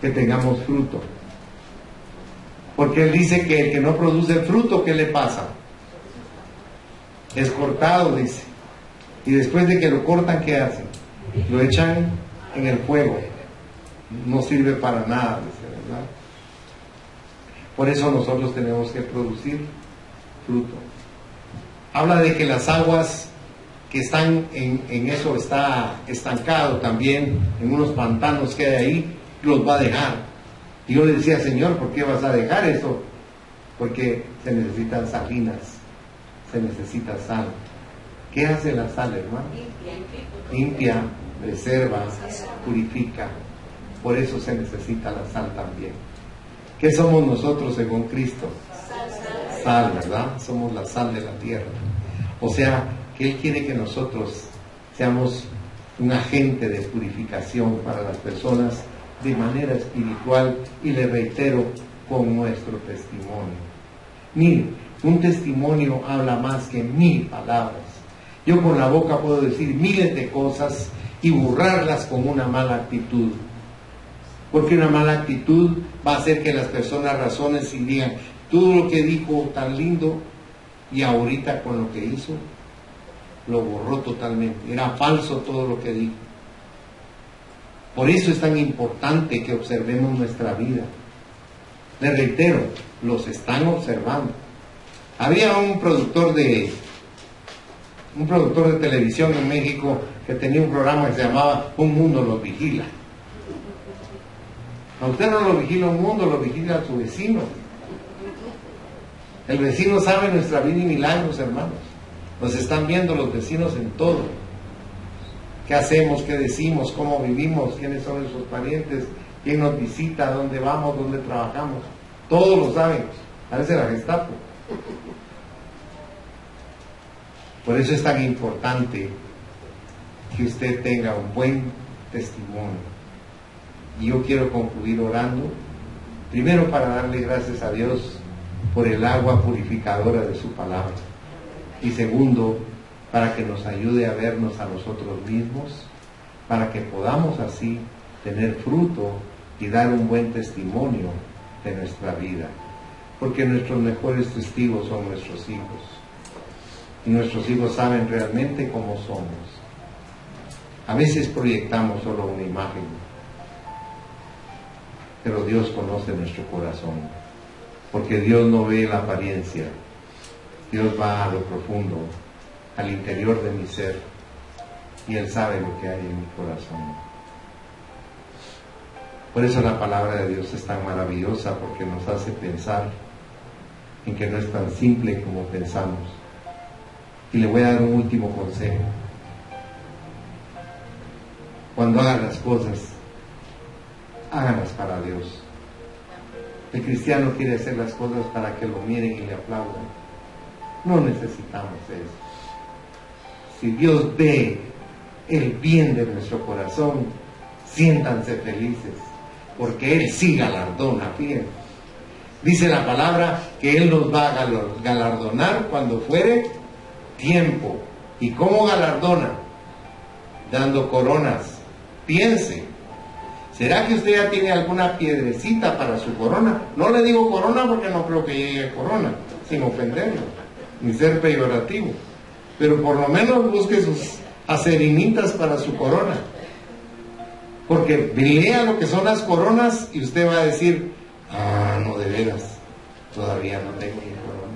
que tengamos fruto. Porque Él dice que el que no produce fruto, ¿qué le pasa? Es cortado, dice. Y después de que lo cortan, ¿qué hacen? Lo echan en el fuego. No sirve para nada, dice, ¿verdad? Por eso nosotros tenemos que producir fruto. Habla de que las aguas que están en eso está estancado también, en unos pantanos que hay ahí, los va a dejar. Y yo le decía, Señor, ¿por qué vas a dejar eso? Porque se necesitan salinas, se necesita sal. ¿Qué hace la sal, hermano? Limpia, preserva, purifica. Por eso se necesita la sal también. ¿Qué somos nosotros según Cristo? Sal, ¿verdad? Somos la sal de la tierra. O sea, que Él quiere que nosotros seamos un agente de purificación para las personas de manera espiritual, y le reitero, con nuestro testimonio. Mire, un testimonio habla más que 1000 palabras. Yo con la boca puedo decir miles de cosas y burlarlas con una mala actitud, porque una mala actitud va a hacer que las personas razonen y digan, todo lo que dijo tan lindo, y ahorita con lo que hizo lo borró totalmente, era falso todo lo que dijo. Por eso es tan importante que observemos nuestra vida. Les reitero, los están observando. Había un productor de televisión en México que tenía un programa que se llamaba Un Mundo Los Vigila. A usted no lo vigila un mundo, lo vigila a su vecino. El vecino sabe nuestra vida y milagros, hermanos. Nos están viendo los vecinos en todo. ¿Qué hacemos? ¿Qué decimos? ¿Cómo vivimos? ¿Quiénes son nuestros parientes? ¿Quién nos visita? ¿Dónde vamos? ¿Dónde trabajamos? Todos lo saben. Parece la Gestapo. Por eso es tan importante que usted tenga un buen testimonio. Y yo quiero concluir orando, primero para darle gracias a Dios por el agua purificadora de su palabra, y segundo, para que nos ayude a vernos a nosotros mismos, para que podamos así tener fruto y dar un buen testimonio de nuestra vida, porque nuestros mejores testigos son nuestros hijos, y nuestros hijos saben realmente cómo somos. A veces proyectamos solo una imagen, pero Dios conoce nuestro corazón, porque Dios no ve la apariencia, Dios va a lo profundo, al interior de mi ser, y Él sabe lo que hay en mi corazón. Por eso la palabra de Dios es tan maravillosa, porque nos hace pensar en que no es tan simple como pensamos. Y le voy a dar un último consejo. Cuando hagan las cosas, háganlas para Dios. El cristiano quiere hacer las cosas para que lo miren y le aplaudan. No necesitamos eso. Si Dios ve el bien de nuestro corazón, siéntanse felices, porque Él sí galardona, fíjense. Dice la palabra que Él nos va a galardonar cuando fuere tiempo. ¿Y cómo galardona? Dando coronas. Piense, ¿será que usted ya tiene alguna piedrecita para su corona? No le digo corona porque no creo que llegue a corona, sin ofenderlo, ni ser peyorativo. Pero por lo menos busque sus acerinitas para su corona. Porque lea lo que son las coronas y usted va a decir, ah, no, de veras, todavía no tengo mi corona.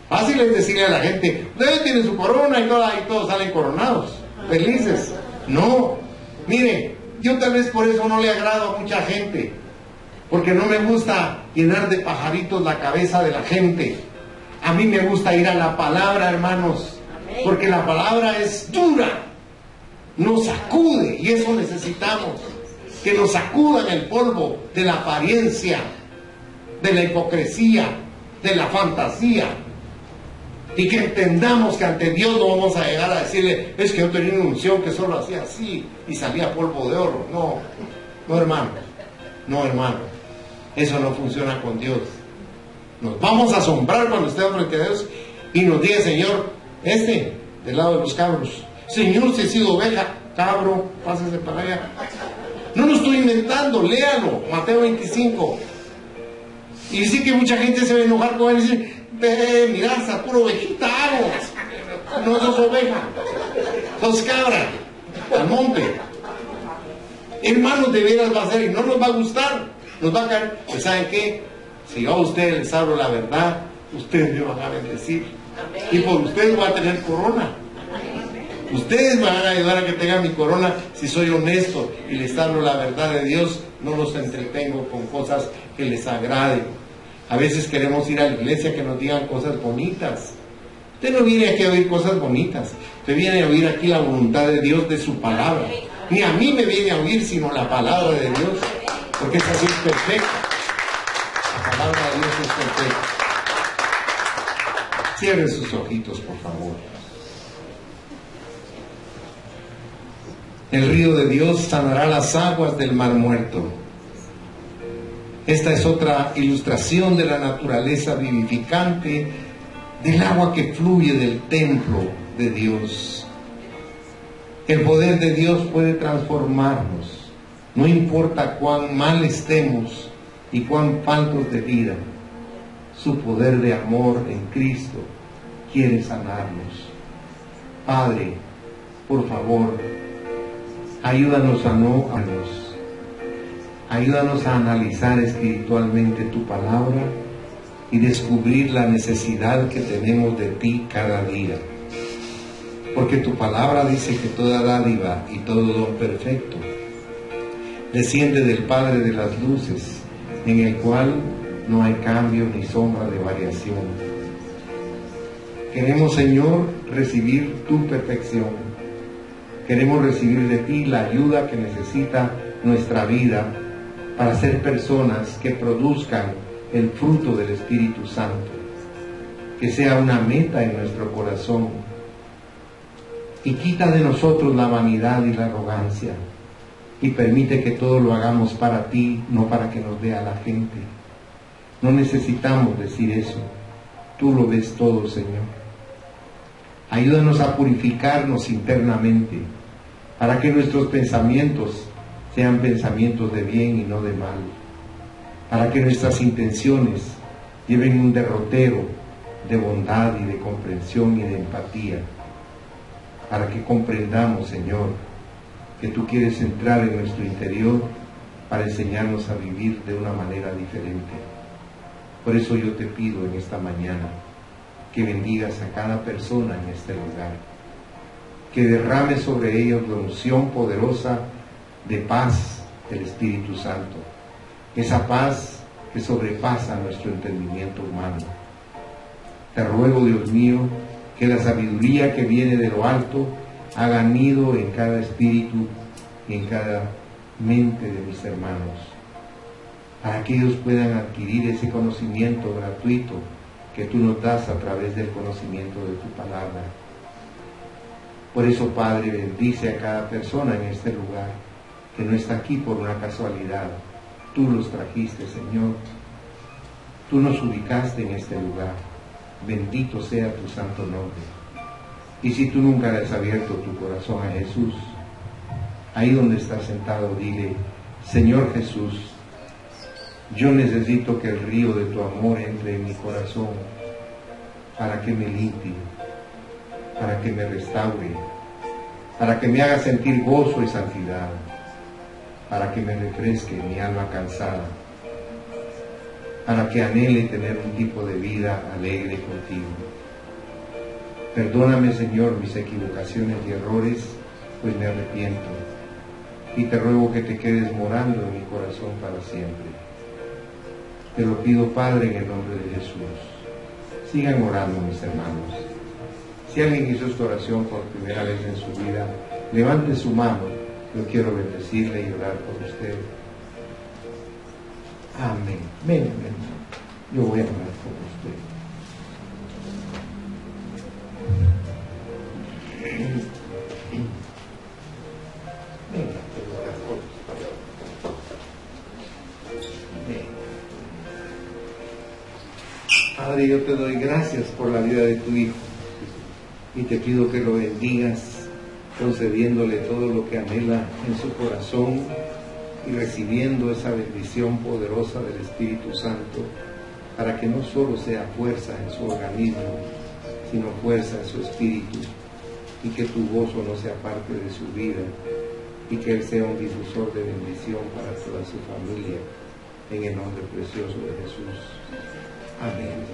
Fácil es decirle a la gente, usted tiene su corona y todos salen coronados, felices. No, mire, yo tal vez por eso no le agrado a mucha gente, porque no me gusta llenar de pajaritos la cabeza de la gente. A mí me gusta ir a la palabra, hermanos, porque la palabra es dura, nos sacude, y eso necesitamos, que nos sacudan el polvo de la apariencia, de la hipocresía, de la fantasía, y que entendamos que ante Dios no vamos a llegar a decirle, es que yo tenía una unción que solo hacía así y salía polvo de oro. No, no, hermano, no, hermano, eso no funciona con Dios. Nos vamos a asombrar cuando estemos frente a Dios y nos diga, Señor, del lado de los cabros, Señor, si he sido oveja, cabro, pásese para allá. No lo estoy inventando, léalo, Mateo 25. Y sí que mucha gente se va a enojar con él y decir, ve, mirá, está puro ovejita, no sos oveja, sos cabra, al monte. Hermanos, de veras va a ser, y no nos va a gustar, nos va a caer. Pues ¿saben qué? Si yo a ustedes les hablo la verdad, ustedes me van a bendecir. Y por ustedes voy a tener corona. Ustedes me van a ayudar a que tenga mi corona si soy honesto y les hablo la verdad de Dios, no los entretengo con cosas que les agraden. A veces queremos ir a la iglesia que nos digan cosas bonitas. Usted no viene aquí a oír cosas bonitas, usted viene a oír aquí la voluntad de Dios, de su palabra. Ni a mí me viene a oír sino la palabra de Dios, porque esa sí es perfecta. La palabra de Dios es perfecta. Cierren sus ojitos, por favor. El río de Dios sanará las aguas del mar muerto. Esta es otra ilustración de la naturaleza vivificante del agua que fluye del templo de Dios. El poder de Dios puede transformarnos, no importa cuán mal estemos y cuán faltos de vida. Su poder de amor en Cristo quiere sanarnos. Padre, por favor, ayúdanos a no amarnos. Ayúdanos a analizar espiritualmente tu palabra y descubrir la necesidad que tenemos de ti cada día. Porque tu palabra dice que toda dádiva y todo don perfecto desciende del Padre de las luces, en el cual no hay cambio ni sombra de variación. Queremos, Señor, recibir tu perfección. Queremos recibir de ti la ayuda que necesita nuestra vida para ser personas que produzcan el fruto del Espíritu Santo, que sea una meta en nuestro corazón, y quita de nosotros la vanidad y la arrogancia, y permite que todo lo hagamos para ti, no para que nos vea la gente. No necesitamos decir eso, tú lo ves todo, Señor. Ayúdanos a purificarnos internamente, para que nuestros pensamientos sean pensamientos de bien y no de mal, para que nuestras intenciones lleven un derrotero de bondad y de comprensión y de empatía, para que comprendamos, Señor, que tú quieres entrar en nuestro interior para enseñarnos a vivir de una manera diferente. Por eso yo te pido en esta mañana que bendigas a cada persona en este lugar, que derrame sobre ellos la unción poderosa de paz del Espíritu Santo, esa paz que sobrepasa nuestro entendimiento humano. Te ruego, Dios mío, que la sabiduría que viene de lo alto haga nido en cada espíritu y en cada mente de mis hermanos, para que ellos puedan adquirir ese conocimiento gratuito que tú nos das a través del conocimiento de tu palabra. Por eso, Padre, bendice a cada persona en este lugar, que no está aquí por una casualidad. Tú los trajiste, Señor. Tú nos ubicaste en este lugar. Bendito sea tu santo nombre. Y si tú nunca le has abierto tu corazón a Jesús, ahí donde estás sentado, dile: Señor Jesús, yo necesito que el río de tu amor entre en mi corazón para que me limpie, para que me restaure, para que me haga sentir gozo y santidad. para que me refresque mi alma cansada, para que anhele tener un tipo de vida alegre contigo. Perdóname, Señor, mis equivocaciones y errores, pues me arrepiento, y te ruego que te quedes morando en mi corazón para siempre. Te lo pido, Padre, en el nombre de Jesús. Sigan orando, mis hermanos. Si alguien hizo esta oración por primera vez en su vida, levante su mano. Yo quiero bendecirle y orar por usted. Amén. Ven, ven. Yo voy a orar por usted. Venga, te voy a orar por usted. Padre, yo te doy gracias por la vida de tu Hijo y te pido que lo bendigas, concediéndole todo lo que anhela en su corazón y recibiendo esa bendición poderosa del Espíritu Santo, para que no solo sea fuerza en su organismo, sino fuerza en su espíritu, y que tu gozo no sea parte de su vida, y que Él sea un difusor de bendición para toda su familia, en el nombre precioso de Jesús. Amén.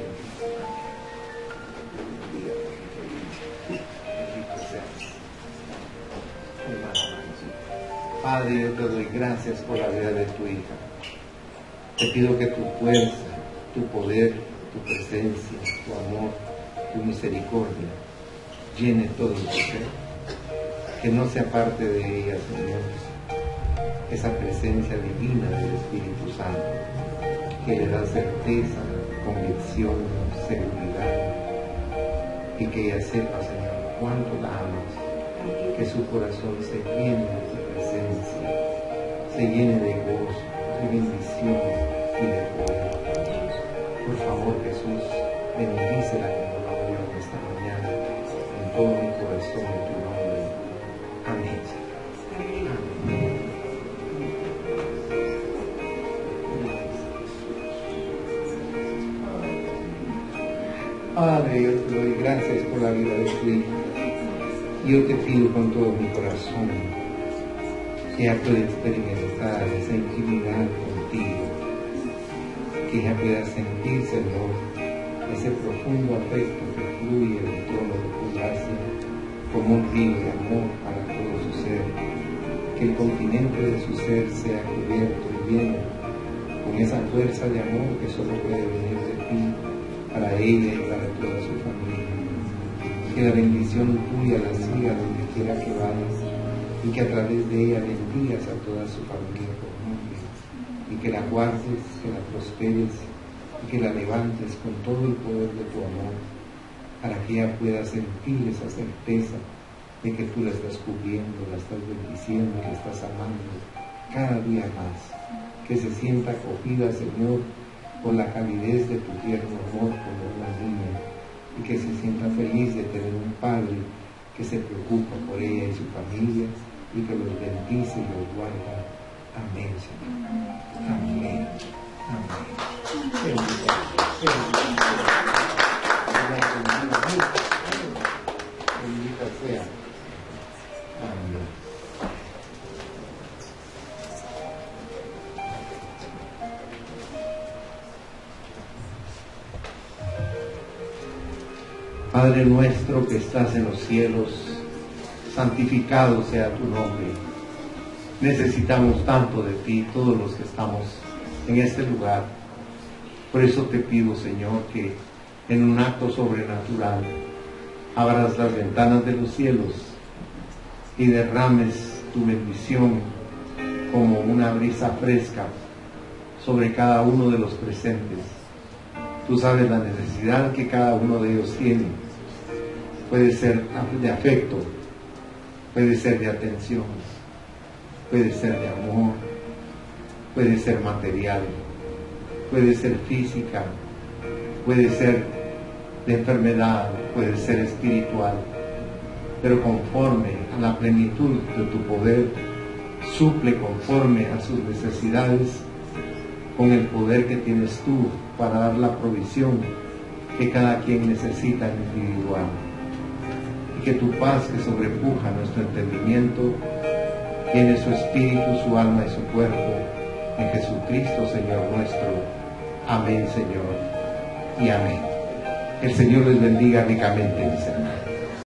Padre, yo te doy gracias por la vida de tu hija. Te pido que tu fuerza, tu poder, tu presencia, tu amor, tu misericordia llene todo su ser. Que no sea parte de ella, Señor, esa presencia divina del Espíritu Santo, que le da certeza, convicción, seguridad, y que ella sepa, Señor, cuánto la amas, que su corazón se llene de tu presencia, se llene de gozo, de bendición y de poder. Por favor, Jesús, bendícela como la obra en esta mañana, en todo mi corazón, en tu nombre. Amén. Amén. Padre, yo te doy gracias por la vida de tu Hijo. Yo te pido con todo mi corazón que ella pueda experimentar esa intimidad contigo, que ella pueda sentir, Señor, ese profundo afecto que fluye del trono de tu gracia como un río de amor para todo su ser, que el continente de su ser sea cubierto y lleno con esa fuerza de amor que solo puede venir de ti para ella y para toda su familia. Que la bendición tuya la siga donde quiera que vayas, y que a través de ella bendigas a toda su familia por nombre, y que la guardes, que la prosperes y que la levantes con todo el poder de tu amor, para que ella pueda sentir esa certeza de que tú la estás cubriendo, la estás bendiciendo, la estás amando cada día más, que se sienta acogida, Señor, por la calidez de tu tierno amor como una niña, y que se sienta feliz de tener un padre que se preocupa por ella y su familia, y que los bendice y los guarda. Amén, Señor. Amén. Amén. Bendita, bendita sea. Amén. Padre nuestro que estás en los cielos, santificado sea tu nombre. Necesitamos tanto de ti, todos los que estamos en este lugar. Por eso te pido, Señor, que en un acto sobrenatural abras las ventanas de los cielos y derrames tu bendición como una brisa fresca sobre cada uno de los presentes. Tú sabes la necesidad que cada uno de ellos tiene. Puede ser de afecto, puede ser de atención, puede ser de amor, puede ser material, puede ser física, puede ser de enfermedad, puede ser espiritual, pero conforme a la plenitud de tu poder, suple conforme a sus necesidades con el poder que tienes tú para dar la provisión que cada quien necesita en individual. Y que tu paz, que sobrepuja nuestro entendimiento, Llene su espíritu, su alma y su cuerpo en Jesucristo, Señor nuestro. Amén, Señor, y amén. El Señor les bendiga ricamente, mis hermanos.